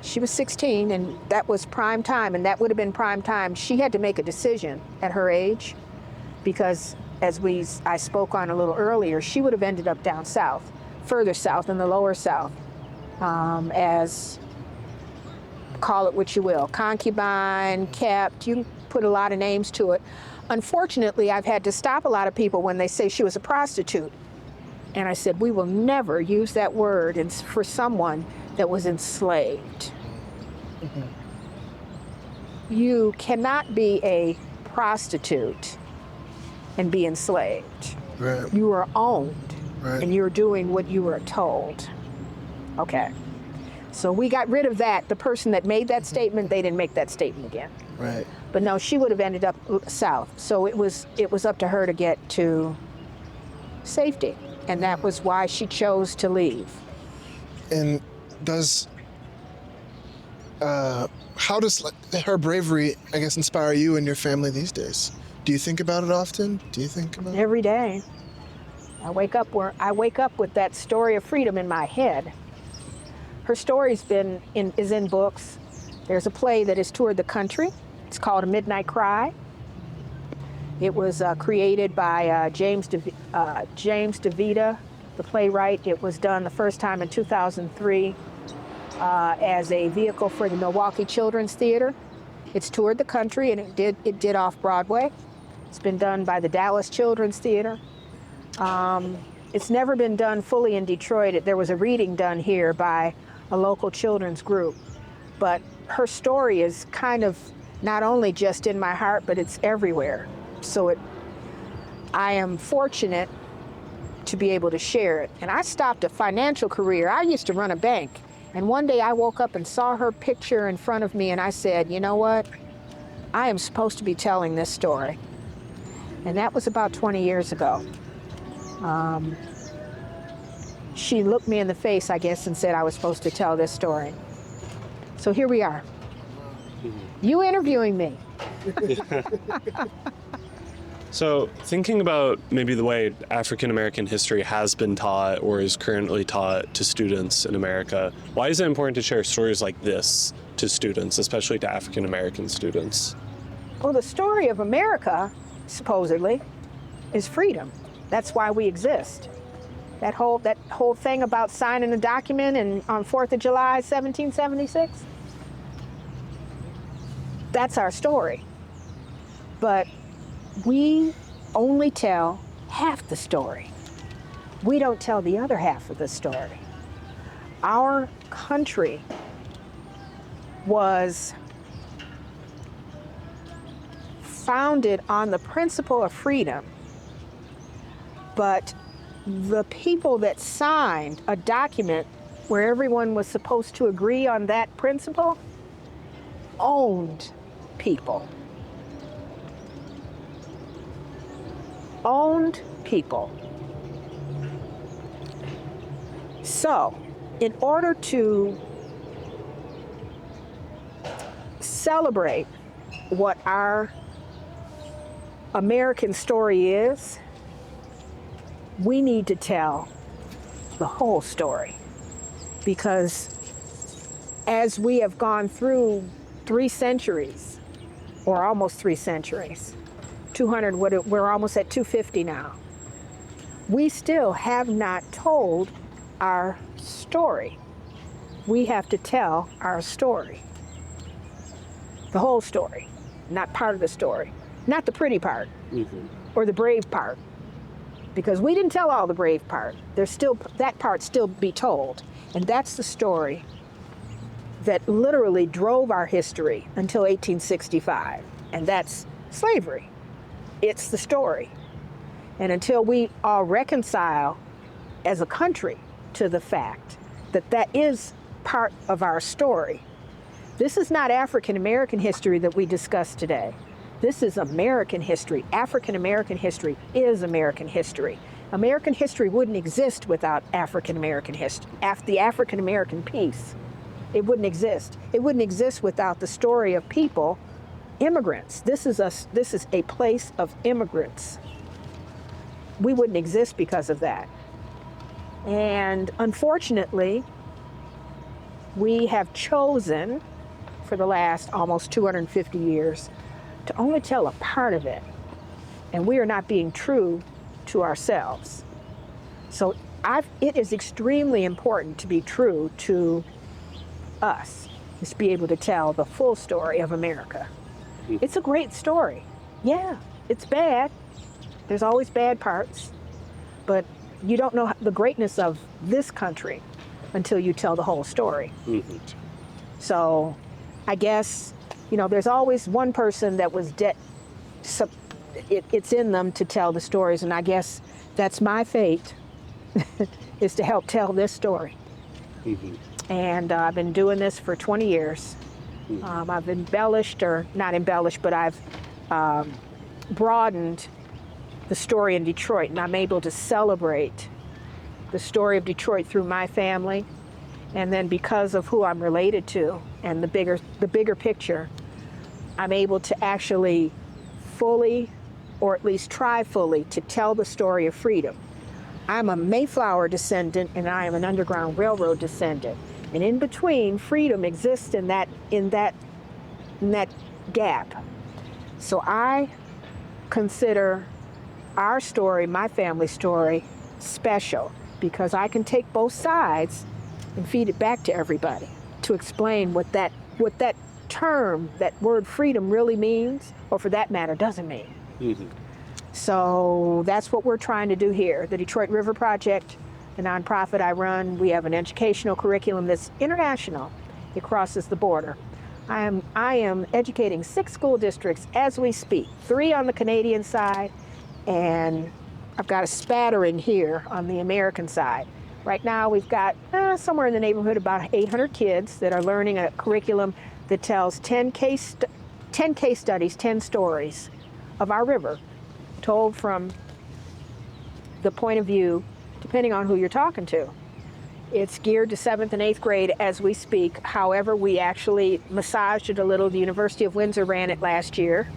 She was 16, and that was prime time, and that would have been prime time. She had to make a decision at her age because, as I spoke on a little earlier, she would have ended up down south, further south in the lower south, as, call it what you will, concubine, kept, you can put a lot of names to it. Unfortunately, I've had to stop a lot of people when they say she was a prostitute. And I said, we will never use that word for someone that was enslaved. You cannot be a prostitute and be enslaved. Right. You are owned, Right. and you're doing what you were told. Okay. So we got rid of that. The person that made that statement, they didn't make that statement again. Right. But no, she would have ended up south. So it was up to her to get to safety. And that was why she chose to leave. And how does her bravery, I guess, inspire you and your family these days? Do you think about it often? Do you think about it? Every day. I wake up with that story of freedom in my head. Her story's is in books. There's a play that has toured the country. It's called A Midnight Cry. It was created by James DeVita, the playwright. It was done the first time in 2003 as a vehicle for the Milwaukee Children's Theater. It's toured the country, and it did off Broadway. It's been done by the Dallas Children's Theater. It's never been done fully in Detroit. There was a reading done here by a local children's group. But her story is kind of not only just in my heart, but it's everywhere. So I am fortunate to be able to share it. And I stopped a financial career. I used to run a bank. And one day I woke up and saw her picture in front of me, and I said, you know what? I am supposed to be telling this story. And that was about 20 years ago. She looked me in the face, I guess, and said I was supposed to tell this story. So here we are. You interviewing me. So thinking about maybe the way African American history has been taught or is currently taught to students in America, why is it important to share stories like this to students, especially to African American students? Well, the story of America, supposedly, is freedom. That's why we exist. That whole thing about signing a document on 4th of July, 1776, that's our story. But we only tell half the story. We don't tell the other half of the story. Our country was founded on the principle of freedom, but the people that signed a document where everyone was supposed to agree on that principle owned people. Owned people. So, in order to celebrate what our American story is, we need to tell the whole story. Because as we have gone through 3 centuries, or almost 3 centuries, 200, we're almost at 250 now. we still have not told our story. We have to tell our story. The whole story, not part of the story, not the pretty part or the brave part, because we didn't tell all the brave part. There's still, that part still be told. And that's the story that literally drove our history until 1865. And that's slavery. It's the story. And until we all reconcile as a country to the fact that that is part of our story. This is not African American history that we discussed today. This is American history. African American history is American history. American history wouldn't exist without African American history. The African American piece, it wouldn't exist. It wouldn't exist without the story of people, immigrants. This is a place of immigrants. We wouldn't exist because of that. And unfortunately, we have chosen for the last almost 250 years to only tell a part of it. And we are not being true to ourselves. So it is extremely important to be true to us, is to be able to tell the full story of America. It's a great story. Yeah, it's bad. There's always bad parts, but you don't know the greatness of this country until you tell the whole story. So I guess, there's always one person that was it's in them to tell the stories, and I guess that's my fate, is to help tell this story. And I've been doing this for 20 years. I've embellished, or not embellished, but I've broadened the story in Detroit, and I'm able to celebrate the story of Detroit through my family. And then because of who I'm related to and the bigger picture, I'm able to actually fully, or at least try fully, to tell the story of freedom. I'm a Mayflower descendant and I am an Underground Railroad descendant. And in between, freedom exists in that gap. So I consider our story, my family story, special, because I can take both sides and feed it back to everybody to explain what that term, that word freedom really means, or for that matter, doesn't mean. So that's what we're trying to do here. The Detroit River Project, the nonprofit I run, we have an educational curriculum that's international. It crosses the border. I am educating 6 school districts as we speak, 3 on the Canadian side, and I've got a spattering here on the American side. Right now we've got somewhere in the neighborhood about 800 kids that are learning a curriculum that tells 10 case studies, 10 stories of our river, told from the point of view, depending on who you're talking to. It's geared to 7th and 8th grade as we speak. However, we actually massaged it a little. The University of Windsor ran it last year.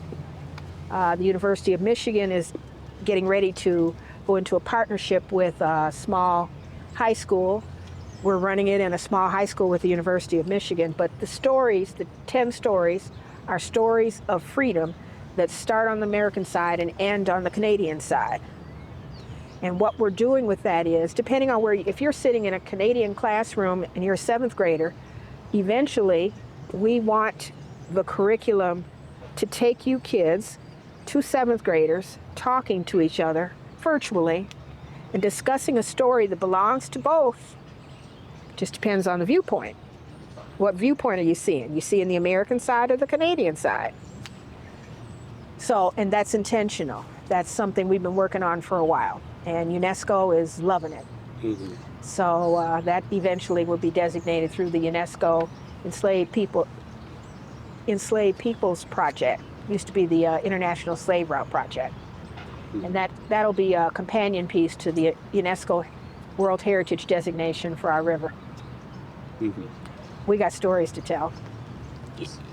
The University of Michigan is getting ready to go into a partnership with a small high school. We're running it in a small high school with the University of Michigan. But the stories, the 10 stories, are stories of freedom that start on the American side and end on the Canadian side. And what we're doing with that is, depending on if you're sitting in a Canadian classroom and you're a 7th grader, eventually we want the curriculum to take you kids, 2 7th graders, talking to each other virtually and discussing a story that belongs to both. Just depends on the viewpoint. What viewpoint are you seeing? You seeing the American side or the Canadian side? So, and that's intentional. That's something we've been working on for a while. And UNESCO is loving it. So that eventually will be designated through the UNESCO Enslaved Peoples Project. It used to be the International Slave Route Project. And that'll be a companion piece to the UNESCO World Heritage designation for our river. We got stories to tell.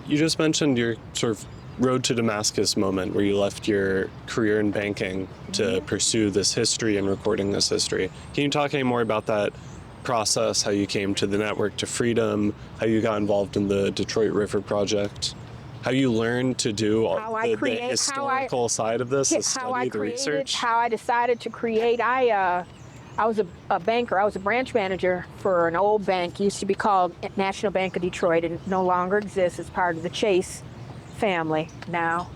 You just mentioned your sort of road to Damascus moment where you left your career in banking to pursue this history and recording this history. Can you talk any more about that process, how you came to the Network to Freedom, how you got involved in the Detroit River Project? how you learned to do How I the create- how I- historical side of this, the how I study, the created, research. how I decided to create. I was a banker. I was a branch manager for an old bank. It used to be called National Bank of Detroit. It no longer exists. It's part of the Chase family now.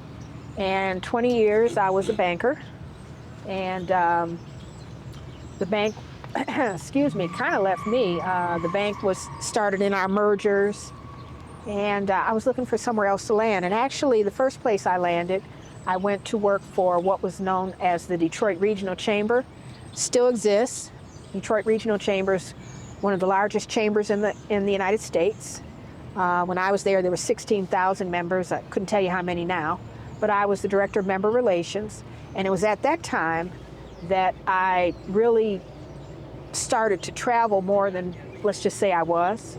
And 20 years I was a banker. And the bank, excuse me, kind of left me. The bank was started in our mergers. And I was looking for somewhere else to land. And actually, the first place I landed, I went to work for what was known as the Detroit Regional Chamber. Still exists. Detroit Regional Chamber is one of the largest chambers in the United States. When I was there were 16,000 members. I couldn't tell you how many now, but I was the director of member relations. And it was at that time that I really started to travel more than, let's just say, I was.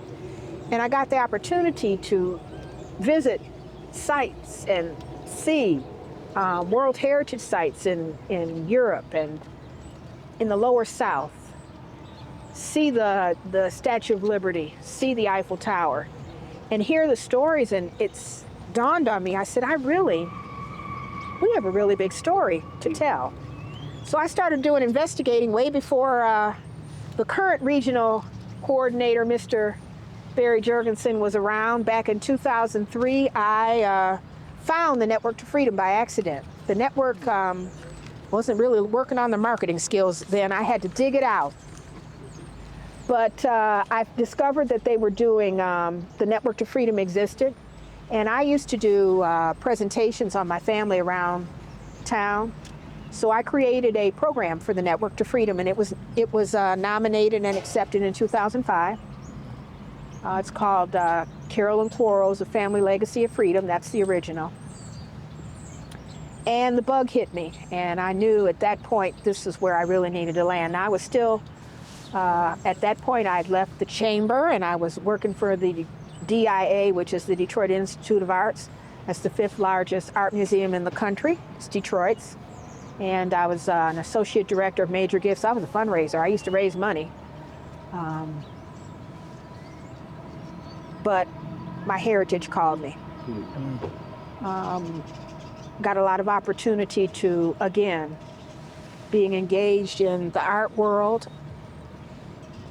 And I got the opportunity to visit sites and see World Heritage sites in Europe and in the Lower South, see the Statue of Liberty, see the Eiffel Tower, and hear the stories. And it's dawned on me, I said, we have a really big story to tell. So I started doing investigating way before the current regional coordinator, Mr. Barry Jurgensen, was around. Back in 2003, I found the Network to Freedom by accident. The network wasn't really working on the marketing skills then. I had to dig it out. But I discovered that they were doing, the Network to Freedom existed. And I used to do presentations on my family around town. So I created a program for the Network to Freedom, and it was nominated and accepted in 2005. It's called Carol and Quarles, A Family Legacy of Freedom. That's the original. And the bug hit me, and I knew at that point this is where I really needed to land. I was still, at that point, I'd left the chamber, and I was working for the DIA, which is the Detroit Institute of Arts. That's the 5th largest art museum in the country. It's Detroit's. And I was an associate director of major gifts. I was a fundraiser. I used to raise money. But my heritage called me. Got a lot of opportunity to, again, being engaged in the art world,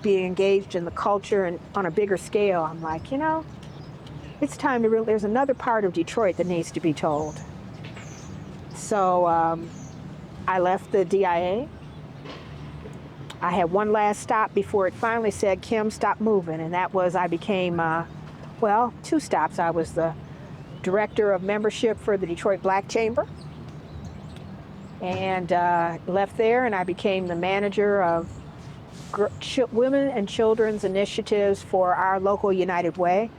being engaged in the culture, and on a bigger scale. I'm like, it's time to there's another part of Detroit that needs to be told. So I left the DIA. I had one last stop before it finally said, Kim, stop moving. And that was, I became, 2 stops. I was the director of membership for the Detroit Black Chamber, and left there, and I became the manager of women and children's initiatives for our local United Way.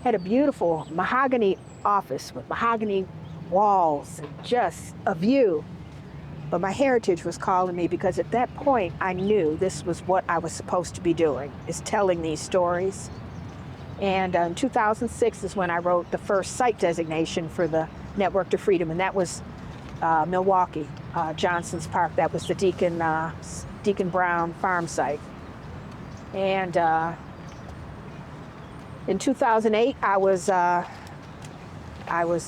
Had a beautiful mahogany office with mahogany walls and just a view. But my heritage was calling me, because at that point I knew this was what I was supposed to be doing, is telling these stories. And in 2006 is when I wrote the first site designation for the Network to Freedom, and that was Milwaukee, Johnson's Park. That was the Deacon Brown farm site. And in 2008, I was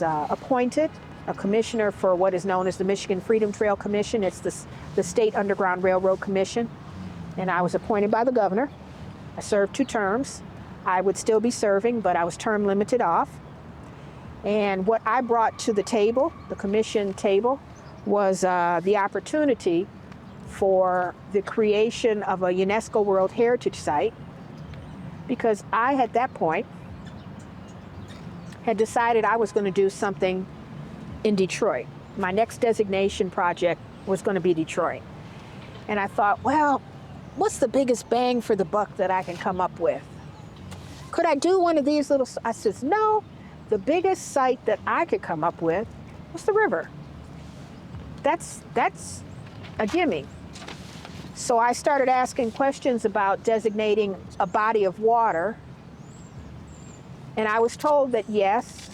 appointed a commissioner for what is known as the Michigan Freedom Trail Commission. It's the State Underground Railroad Commission, and I was appointed by the governor. I served 2 terms. I would still be serving, but I was term limited off. And what I brought to the table, the commission table, was the opportunity for the creation of a UNESCO World Heritage Site, because I, at that point, had decided I was going to do something in Detroit. My next designation project was going to be Detroit. And I thought, well, what's the biggest bang for the buck that I can come up with? Could I do one of these little, I says, no, the biggest site that I could come up with was the river. That's a gimme. So I started asking questions about designating a body of water. And I was told that yes,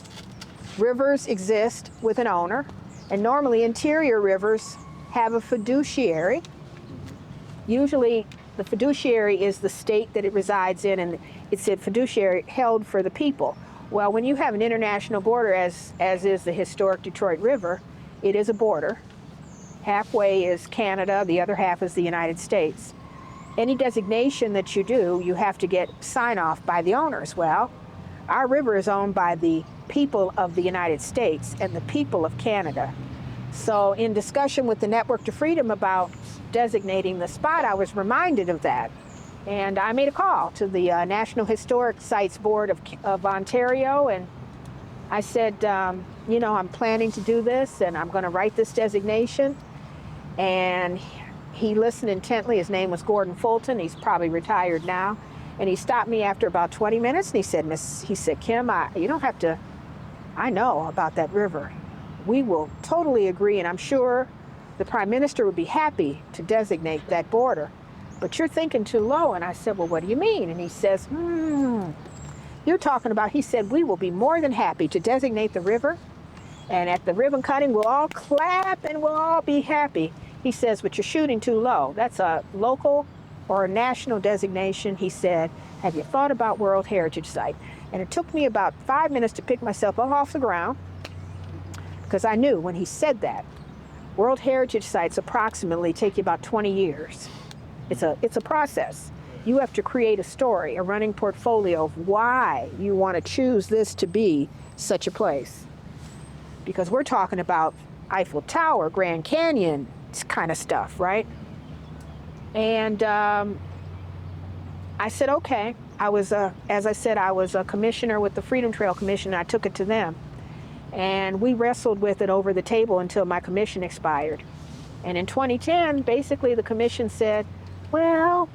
rivers exist with an owner, and normally interior rivers have a fiduciary. Usually the fiduciary is the state that it resides in, and it's a fiduciary held for the people. Well, when you have an international border, as is the historic Detroit River, it is a border. Halfway is Canada, the other half is the United States. Any designation that you do, you have to get sign-off by the owners. Well, our river is owned by the people of the United States and the people of Canada. So in discussion with the Network to Freedom about designating the spot, I was reminded of that. And I made a call to the National Historic Sites Board of Ontario, and I said, you know, I'm planning to do this, and I'm going to write this designation. And he listened intently. His name was Gordon Fulton. He's probably retired now. And he stopped me after about 20 minutes, and he said, Kim, you don't have to, I know about that river. We will totally agree, and I'm sure the Prime Minister would be happy to designate that border. But you're thinking too low. And I said, well, what do you mean? And he says, you're talking about, he said, we will be more than happy to designate the river. And at the ribbon cutting, we'll all clap and we'll all be happy. He says, but you're shooting too low. That's a local or a national designation. He said, have you thought about World Heritage Site? And it took me about 5 minutes to pick myself up off the ground, because I knew when he said that, World Heritage Sites approximately take you about 20 years. It's a process. You have to create a story, a running portfolio of why you want to choose this to be such a place. Because we're talking about Eiffel Tower, Grand Canyon kind of stuff, right? And I said, okay. As I said, I was a commissioner with the Freedom Trail Commission, and I took it to them. And we wrestled with it over the table until my commission expired. And in 2010, basically the commission said, well,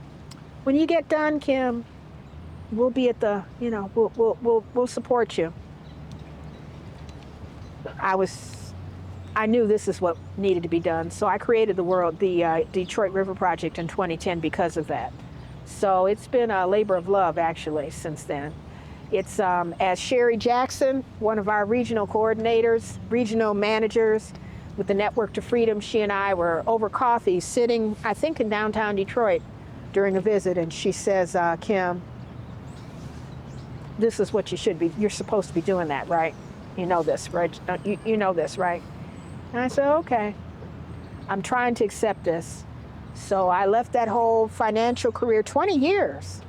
when you get done, Kim, we'll be at the, you know, we'll support you. I knew this is what needed to be done, so I created the Detroit River Project in 2010 because of that. So it's been a labor of love, actually, since then. It's, as Sherry Jackson, one of our regional coordinators, regional managers with the Network to Freedom, she and I were over coffee sitting, I think, in downtown Detroit during a visit, and she says, Kim, this is what you should be, you're supposed to be doing that, right? You know this, right? You know this, right? And I said, okay, I'm trying to accept this. So I left that whole financial career, 20 years.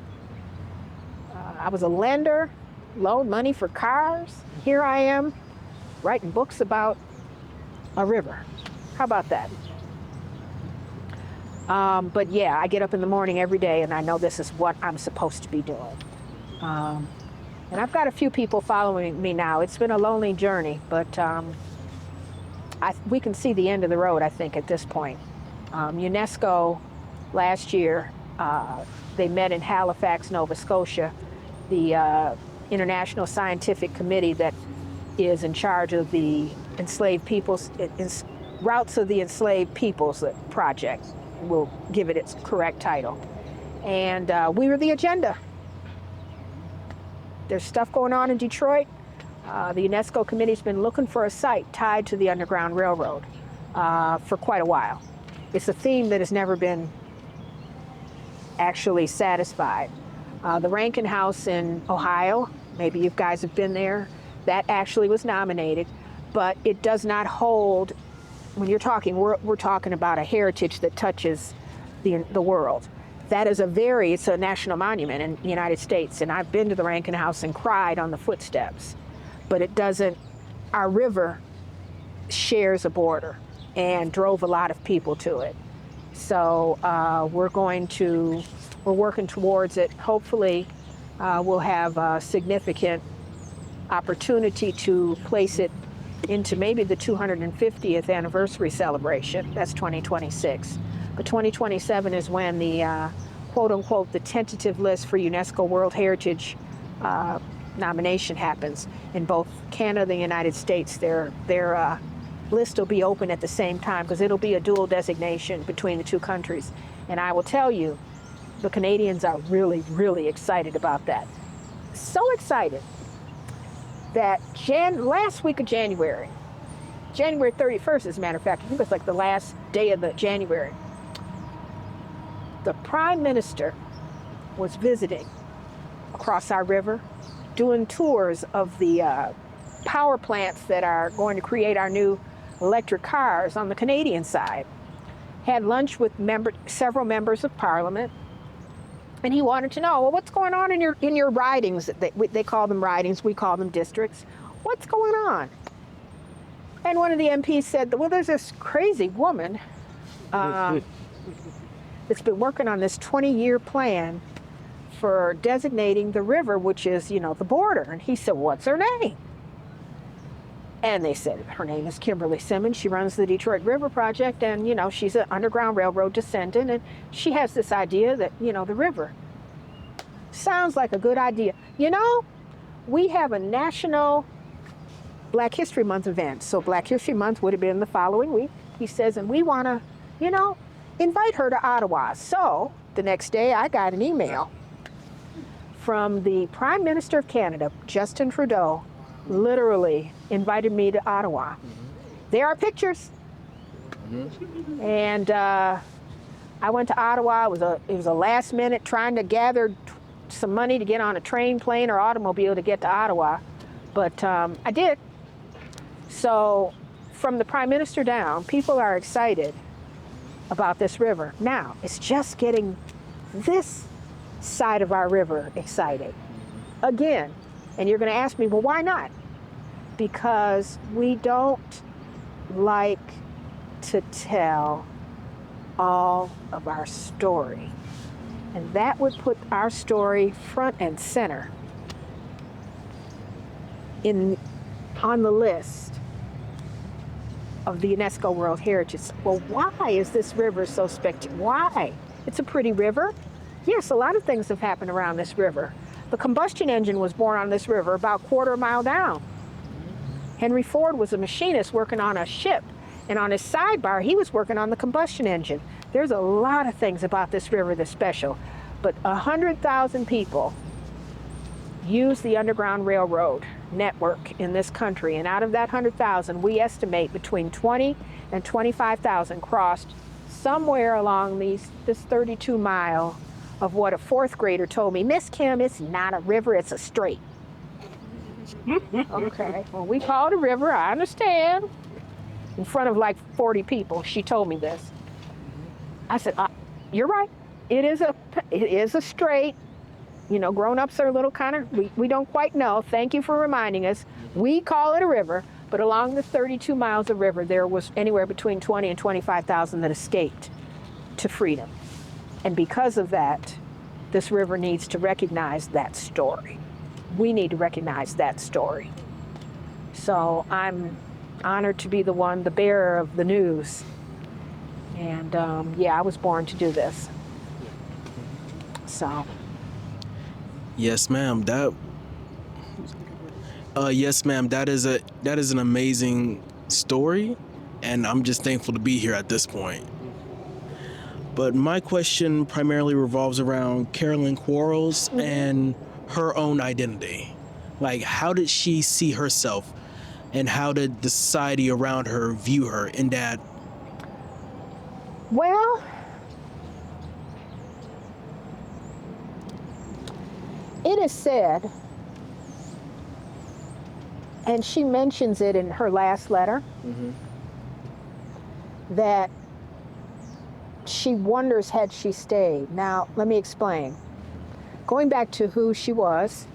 I was a lender, loaned money for cars. Here I am writing books about a river. How about that? But yeah, I get up in the morning every day and I know this is what I'm supposed to be doing. And I've got a few people following me now. It's been a lonely journey, but we can see the end of the road, I think, at this point. UNESCO last year, they met in Halifax, Nova Scotia, the International Scientific Committee that is in charge of the enslaved peoples, Routes of the Enslaved Peoples Project. We'll give it its correct title. And we were the agenda. There's stuff going on in Detroit. The UNESCO committee's been looking for a site tied to the Underground Railroad for quite a while. It's a theme that has never been actually satisfied. The Rankin House in Ohio, maybe you guys have been there, that actually was nominated, but it does not hold, when you're talking, we're talking about a heritage that touches the world. That is it's a national monument in the United States, and I've been to the Rankin House and cried on the footsteps, but it doesn't, our river shares a border and drove a lot of people to it. So we're working towards it. Hopefully we'll have a significant opportunity to place it into maybe the 250th anniversary celebration. That's 2026. But 2027 is when the quote unquote, the tentative list for UNESCO World Heritage nomination happens. In both Canada and the United States, their list will be open at the same time because it'll be a dual designation between the two countries. And I will tell you, the Canadians are really, really excited about that. So excited that last week of January 31st, as a matter of fact, I think it was like the last day of the January, the Prime Minister was visiting across our river doing tours of the power plants that are going to create our new electric cars on the Canadian side. Had lunch with several members of Parliament, and he wanted to know, well, what's going on in your ridings? They call them ridings, we call them districts. What's going on? And one of the MPs said, well, there's this crazy woman that's been working on this 20-year plan for designating the river, which is, the border. And he said, what's her name? And they said, her name is Kimberly Simmons. She runs the Detroit River Project, and, she's an Underground Railroad descendant, and she has this idea that, the river. Sounds like a good idea. We have a national Black History Month event. So Black History Month would have been the following week. He says, and we want to, invite her to Ottawa. So the next day I got an email from the Prime Minister of Canada, Justin Trudeau, literally invited me to Ottawa. There are pictures. And I went to Ottawa. It was a last minute trying to gather some money to get on a train, plane, or automobile to get to Ottawa. But I did. So from the Prime Minister down, people are excited about this river. Now, it's just getting this side of our river excited. Again, and you're going to ask me, well, why not? Because we don't like to tell all of our story. And that would put our story front and center on the list of the UNESCO World Heritage. Well, why is this river so spectacular? Why? It's a pretty river. Yes, a lot of things have happened around this river. The combustion engine was born on this river about a quarter mile down. Henry Ford was a machinist working on a ship, and on his sidebar, he was working on the combustion engine. There's a lot of things about this river that's special, but 100,000 people use the Underground Railroad network in this country, and out of that 100,000, we estimate between 20 and 25,000 crossed somewhere along this 32-mile of what a fourth grader told me, Miss Kim, it's not a river, it's a strait. Okay, well, we call it a river, I understand. In front of like 40 people, she told me this. I said, you're right, it is a strait. Grown-ups are a little kind of, we don't quite know. Thank you for reminding us. We call it a river, but along the 32 miles of river, there was anywhere between 20 and 25,000 that escaped to freedom. And because of that, this river needs to recognize that story. We need to recognize that story. So I'm honored to be the bearer of the news. And I was born to do this. So. Yes, ma'am. Yes, ma'am. That is an amazing story, and I'm just thankful to be here at this point. But my question primarily revolves around Carolyn Quarles and her own identity. Like, how did she see herself, and how did the society around her view her in that? Well, it is said, and she mentions it in her last letter, that she wonders had she stayed. Now, let me explain. Going back to who she was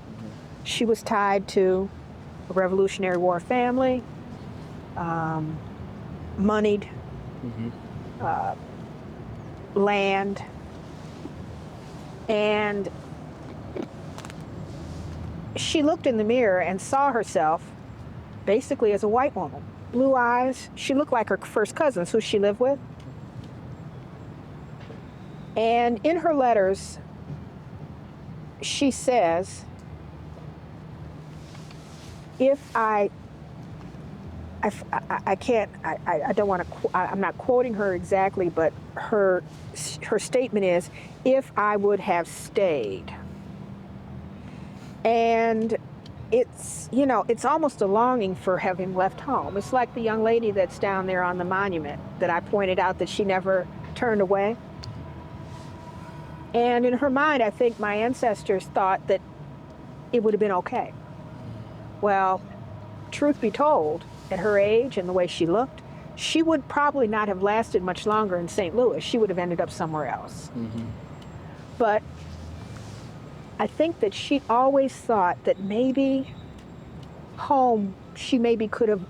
tied to a Revolutionary War family, moneyed, land, and she looked in the mirror and saw herself basically as a white woman. Blue eyes. She looked like her first cousins who she lived with. And in her letters, she says, I'm not quoting her exactly, but her statement is, if I would have stayed. And it's almost a longing for having left home. It's like the young lady that's down there on the monument that I pointed out that she never turned away. And in her mind, I think my ancestors thought that it would have been okay. Well, truth be told, at her age and the way she looked, she would probably not have lasted much longer in St. Louis. She would have ended up somewhere else. But I think that she always thought that maybe home, she maybe could have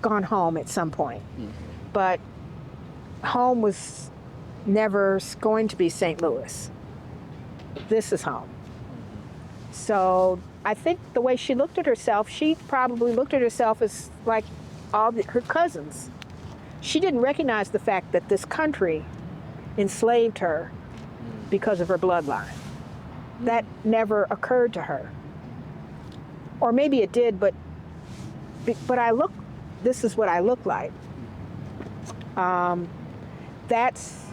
gone home at some point. But home was never going to be St. Louis. This is home. So I think the way she looked at herself, she probably looked at herself as like her cousins. She didn't recognize the fact that this country enslaved her because of her bloodline. That never occurred to her. Or maybe it did, but this is what I look like. That's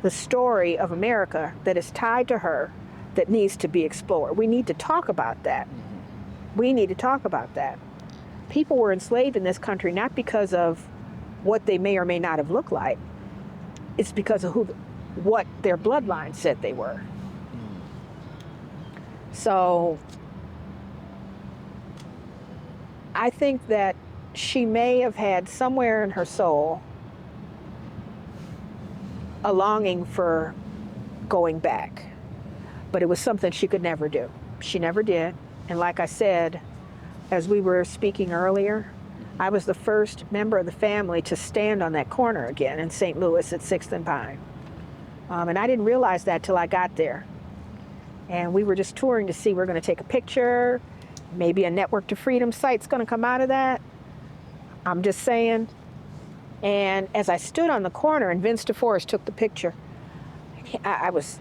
the story of America that is tied to her that needs to be explored. We need to talk about that. We need to talk about that. People were enslaved in this country not because of what they may or may not have looked like. It's because of what their bloodline said they were. So I think that she may have had somewhere in her soul a longing for going back, but it was something she could never do. She never did. And like I said, as we were speaking earlier, I was the first member of the family to stand on that corner again in St. Louis at 6th and Pine. And I didn't realize that till I got there. And we were just touring to see, we're going to take a picture. Maybe a Network to Freedom site's going to come out of that. I'm just saying. And as I stood on the corner and Vince DeForest took the picture, I was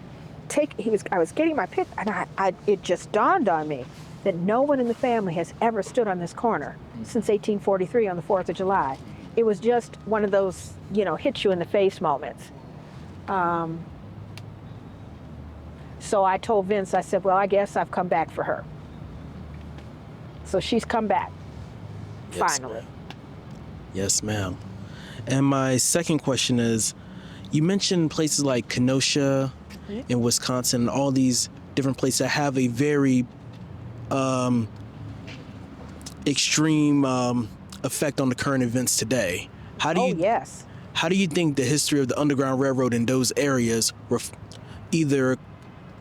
getting my pic, and it just dawned on me that no one in the family has ever stood on this corner since 1843 on the 4th of July. It was just one of those, hit you in the face moments. So I told Vince, I said, well, I guess I've come back for her. So she's come back, finally. Ma'am. Yes, ma'am. And my second question is, you mentioned places like Kenosha in Wisconsin, and all these different places that have a very extreme effect on the current events today. How do you think the history of the Underground Railroad in those areas either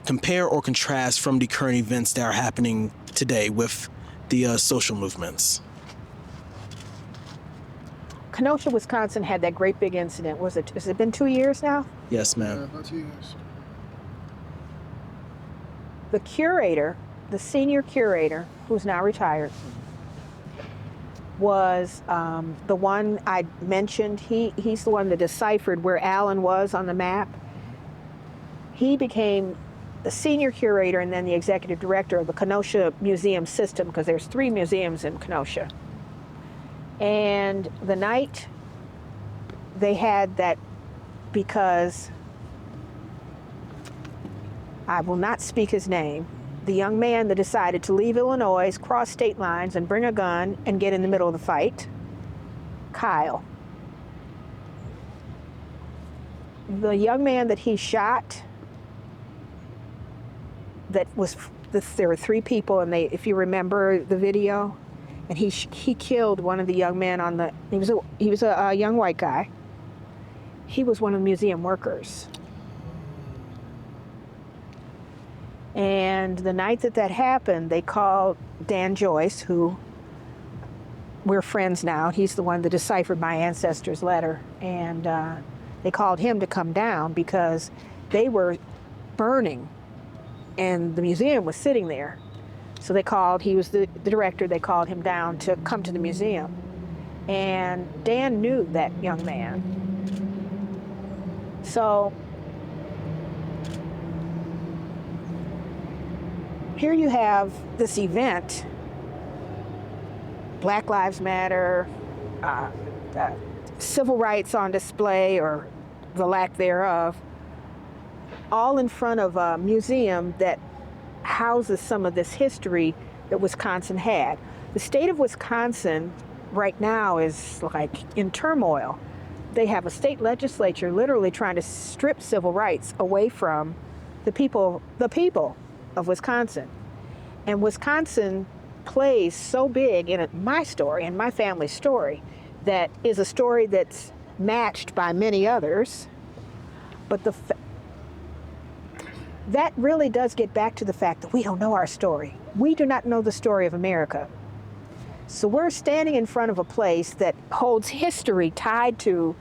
compare or contrast from the current events that are happening today with the social movements? Kenosha, Wisconsin had that great big incident. Has it been 2 years now? Yes, ma'am. Yeah, about 2 years. The curator, the senior curator, who's now retired, was the one I mentioned. He's the one that deciphered where Allen was on the map. He became the senior curator and then the executive director of the Kenosha Museum System, because there's 3 museums in Kenosha. And the night they had that, because I will not speak his name, the young man that decided to leave Illinois, cross state lines, and bring a gun and get in the middle of the fight, Kyle. The young man that he shot, there were 3 people, and if you remember the video, and he killed one of the young men he was a young white guy. He was one of the museum workers. And the night that happened, they called Dan Joyce, who we're friends now. He's the one that deciphered my ancestors' letter. And they called him to come down because they were burning and the museum was sitting there. So he was the director, they called him down to come to the museum. And Dan knew that young man. So here you have this event, Black Lives Matter, civil rights on display, or the lack thereof, all in front of a museum that houses some of this history that Wisconsin had. The state of Wisconsin right now is like in turmoil. They have a state legislature literally trying to strip civil rights away from the people of Wisconsin. And Wisconsin plays so big in my story and my family's story that is a story that's matched by many others. But that really does get back to the fact that we don't know our story. We do not know the story of America. So we're standing in front of a place that holds history tied to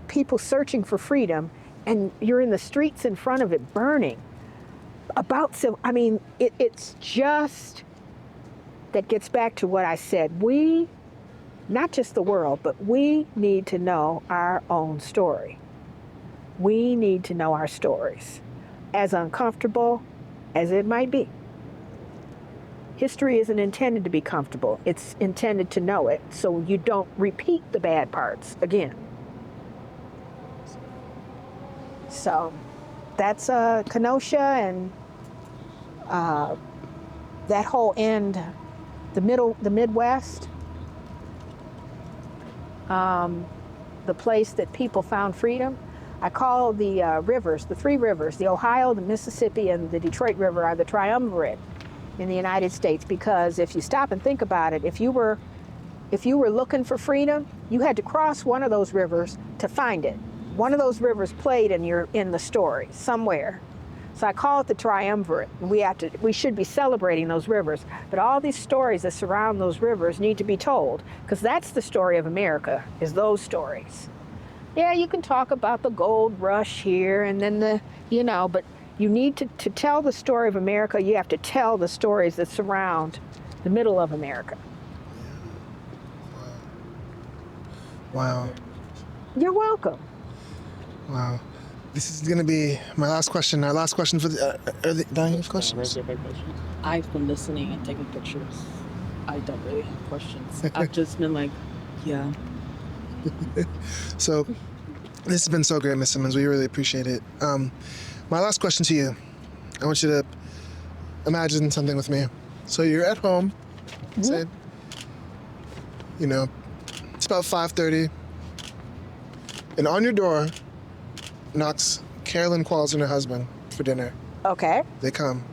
people searching for freedom, and you're in the streets in front of it burning. It's just, that gets back to what I said. We, not just the world, but we need to know our own story. We need to know our stories, as uncomfortable as it might be. History isn't intended to be comfortable. It's intended to know it, so you don't repeat the bad parts again. So that's Kenosha and that whole end, the Midwest, the place that people found freedom. I call the rivers, the three rivers, the Ohio, the Mississippi, and the Detroit River, are the triumvirate in the United States, because if you stop and think about it, if you were looking for freedom, you had to cross one of those rivers to find it. One of those rivers played in the story somewhere. So I call it the triumvirate. We should be celebrating those rivers, but all these stories that surround those rivers need to be told, because that's the story of America, is those stories. Yeah, you can talk about the gold rush here and then but you need to tell the story of America. You have to tell the stories that surround the middle of America. Wow. You're welcome. Wow. This is going to be my last question. Our last question for Diana, you have questions? I've been listening and taking pictures. I don't really have questions. I've just been like, yeah. So this has been so great, Miss Simmons. We really appreciate it. My last question to you. I want you to imagine something with me. So you're at home, say, it's about 5:30, and on your door knocks Carolyn Qualls and her husband for dinner. Okay. They come.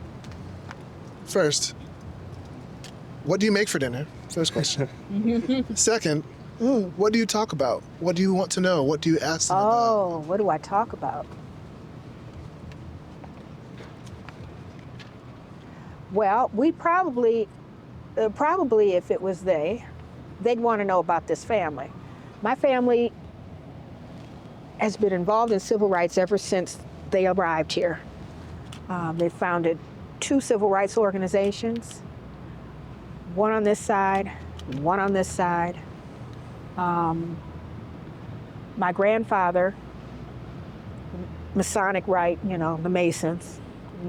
First, what do you make for dinner? First question. Second, what do you talk about? What do you want to know? What do you ask them about? Oh, what do I talk about? Well, we probably if it was they'd want to know about this family. My family has been involved in civil rights ever since they arrived here. They founded 2 civil rights organizations, one on this side, one on this side. My grandfather, Masonic Rite, the Masons.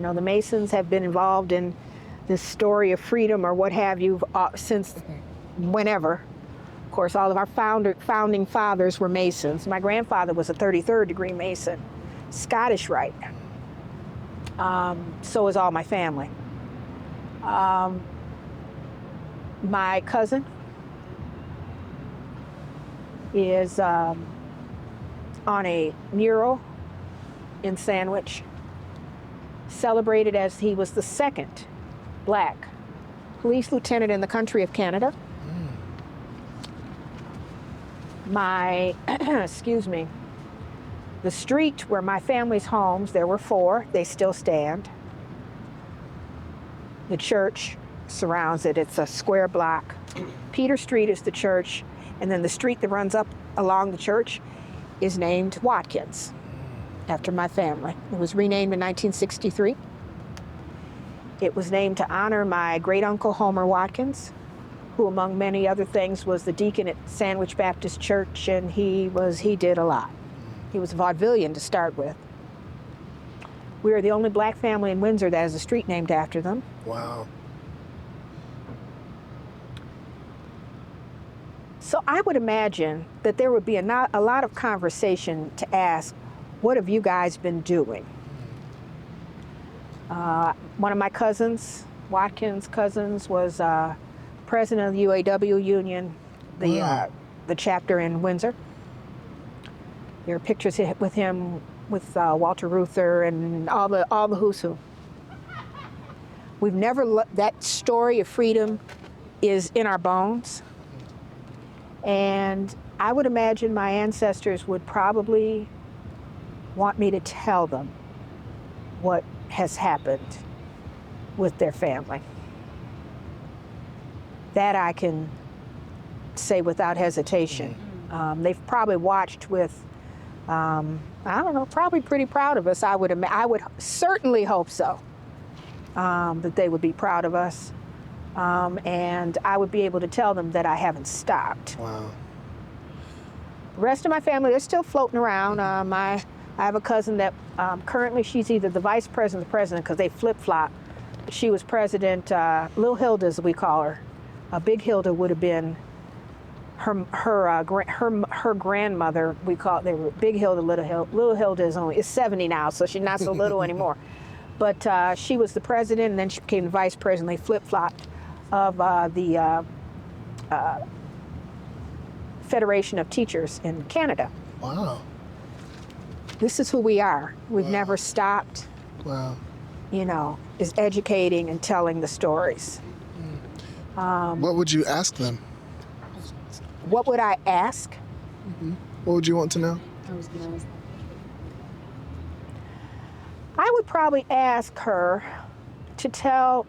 The Masons have been involved in this story of freedom or what have you since whenever. Of course, all of our founding fathers were Masons. My grandfather was a 33rd degree Mason, Scottish Rite. So is all my family. My cousin is on a mural in Sandwich, celebrated as he was the 2nd Black police lieutenant in the country of Canada. My, the street where my family's homes, there were 4, they still stand. The church surrounds it, it's a square block. Peter Street is the church, and then the street that runs up along the church is named Watkins, after my family. It was renamed in 1963. It was named to honor my great-uncle Homer Watkins, who among many other things was the deacon at Sandwich Baptist Church, and he did a lot. He was a vaudevillian to start with. We are the only Black family in Windsor that has a street named after them. Wow. So I would imagine that there would be a lot of conversation to ask, what have you guys been doing? One of my cousins, Watkins' cousins, was president of the UAW union, the chapter in Windsor. There are pictures with him with Walter Reuther and all the who's who. We've never, that story of freedom is in our bones. And I would imagine my ancestors would probably want me to tell them what has happened with their family. That I can say without hesitation. They've probably watched with, I don't know, probably pretty proud of us. I would certainly hope so, that they would be proud of us. And I would be able to tell them that I haven't stopped. Wow. The rest of my family, they're still floating around. I have a cousin that currently she's either the vice president or the president because they flip-flop. She was president, Lil Hilda as we call her. Big Hilda would have been her grandmother. We call it, they were Big Hilda, Little Hilda. Little Hilda is 70 now, so she's not so little anymore. But she was the president, and then she became the vice president. They flip-flopped of the Federation of Teachers in Canada. Wow. This is who we are. We've never stopped, Wow. is educating and telling the stories. What would you ask them? What would I ask? What would you want to know? I was gonna ask. I would probably ask her to tell.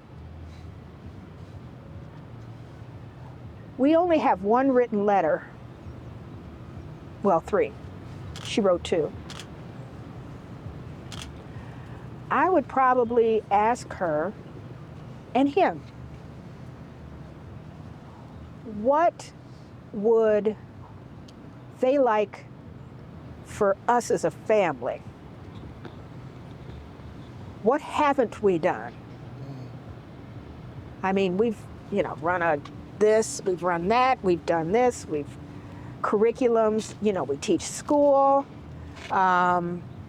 We only have one written letter. Well, 3. She wrote 2. I would probably ask her and him, what would they like for us as a family? What haven't we done? I mean, we've, run this, we've run that, we've done this, we've curriculums, we teach school.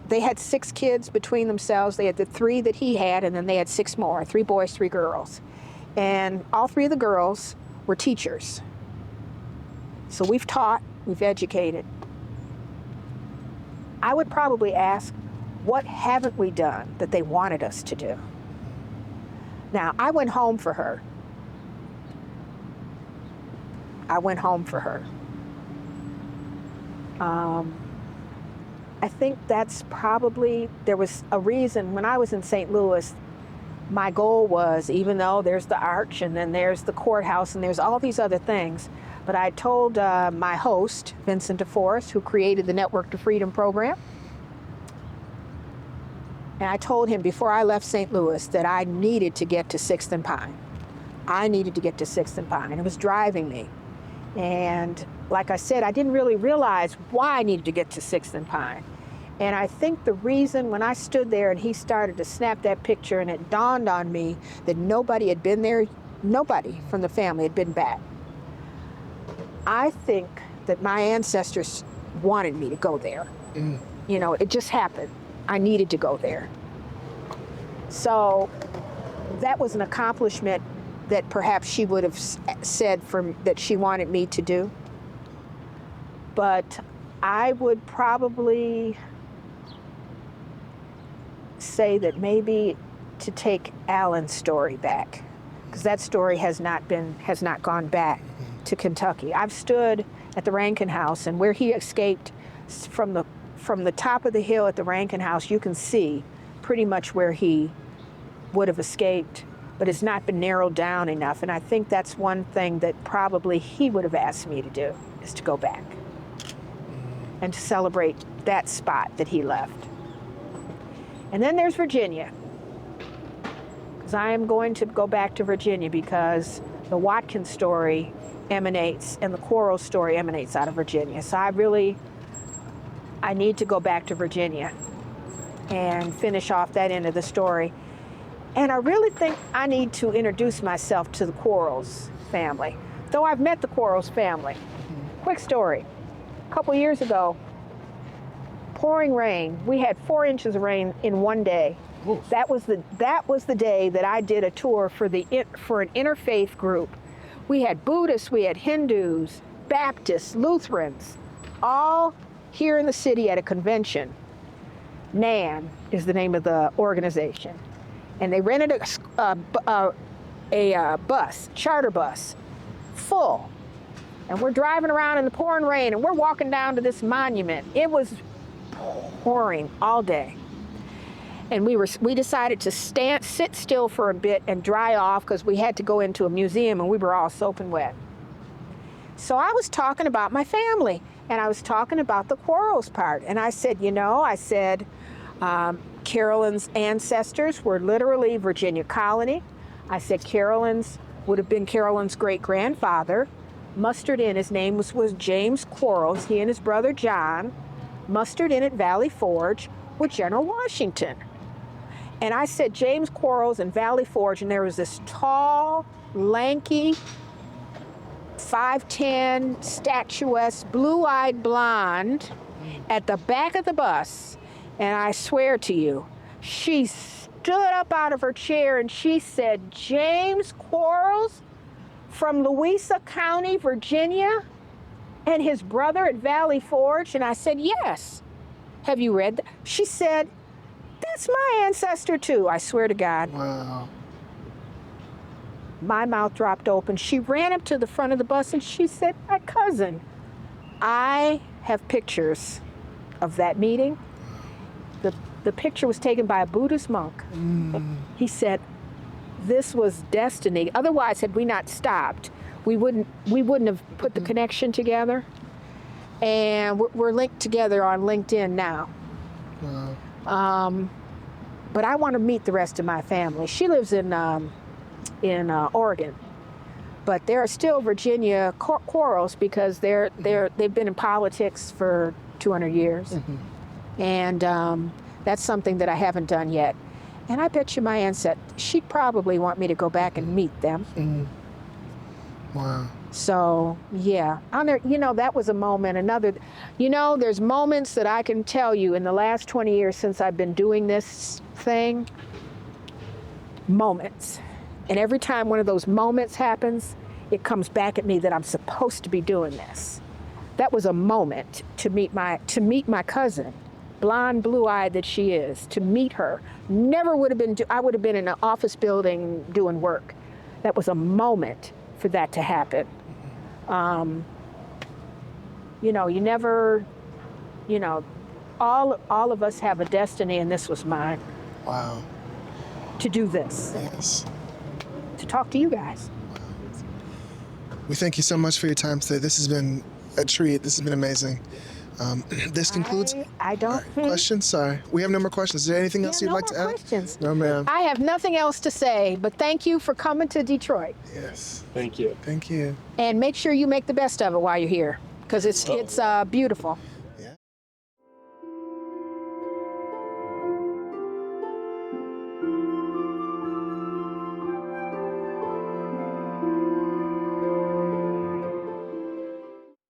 They had 6 kids between themselves. They had the 3 that he had, and then they had 6 more, 3 boys, 3 girls. And all 3 of the girls were teachers. So we've taught, we've educated. I would probably ask, what haven't we done that they wanted us to do? Now, I went home for her. I think that's probably, there was a reason when I was in St. Louis, my goal was, even though there's the arch and then there's the courthouse and there's all these other things, but I told my host, Vincent DeForest, who created the Network to Freedom program, and I told him before I left St. Louis that I needed to get to 6th and Pine. I needed to get to 6th and Pine. It was driving me. And like I said, I didn't really realize why I needed to get to 6th and Pine. And I think the reason when I stood there and he started to snap that picture and it dawned on me that nobody had been there, nobody from the family had been back. I think that my ancestors wanted me to go there. It just happened. I needed to go there. So that was an accomplishment that perhaps she would have said that she wanted me to do. But I would probably say that maybe to take Alan's story back, because that story has not gone back to Kentucky. I've stood at the Rankin House, and where he escaped from the top of the hill at the Rankin House, you can see pretty much where he would have escaped, but it's not been narrowed down enough. And I think that's one thing that probably he would have asked me to do, is to go back and to celebrate that spot that he left. And then there's Virginia, because I am going to go back to Virginia because the Watkins story emanates and the Quarles story emanates out of Virginia. So I need to go back to Virginia and finish off that end of the story. And I really think I need to introduce myself to the Quarles family, though I've met the Quarles family. Quick story. A couple years ago, pouring rain. We had 4 inches of rain in one day. Oof. That was the day that I did a tour for an interfaith group. We had Buddhists, we had Hindus, Baptists, Lutherans, all here in the city at a convention. NAN is the name of the organization. and they rented a bus, charter bus, full. And we're driving around in the pouring rain, and we're walking down to this monument. It was pouring all day. And we decided to sit still for a bit and dry off because we had to go into a museum and we were all soaking wet. So I was talking about my family, and I was talking about the Quarles part. And I said, Carolyn's ancestors were literally Virginia colony. I said Carolyn's would have been Carolyn's great-grandfather. Mustered in, his name was James Quarles. He and his brother John mustered in at Valley Forge with General Washington. And I said James Quarles and Valley Forge, and there was this tall, lanky, 5'10", statuesque, blue-eyed blonde at the back of the bus. And I swear to you, she stood up out of her chair and she said, James Quarles from Louisa County, Virginia, and his brother at Valley Forge? And I said, yes. Have you read that? She said, that's my ancestor too. I swear to God. Wow. My mouth dropped open. She ran up to the front of the bus and she said, my cousin. I have pictures of that meeting. The picture was taken by a Buddhist monk. He said, this was destiny. Otherwise, had we not stopped, we wouldn't have put the connection together. And we're linked together on LinkedIn now. Wow. But I want to meet the rest of my family. She lives in Oregon, but there are still Virginia Quarles because they've been in politics for 200 years, and that's something that I haven't done yet. And I bet you my ancestor, she'd probably want me to go back and meet them. Wow. So, yeah, that was a moment. There's moments that I can tell you in the last 20 years since I've been doing this thing, moments. And every time one of those moments happens, it comes back at me that I'm supposed to be doing this. That was a moment to meet my cousin, blonde, blue-eyed that she is, to meet her. Never would have been, I would have been in an office building doing work. That was a moment for that to happen. You never, all of us have a destiny, and this was mine. Wow. To do this. Yes. To talk to you guys. We thank you so much for your time today. This has been a treat. This has been amazing. This concludes. I don't. Questions? Sorry. We have no more questions. Is there anything else you'd like to add? Questions. No, ma'am. I have nothing else to say, but thank you for coming to Detroit. Yes. Thank you. Thank you. And make sure you make the best of it while you're here, because it's beautiful.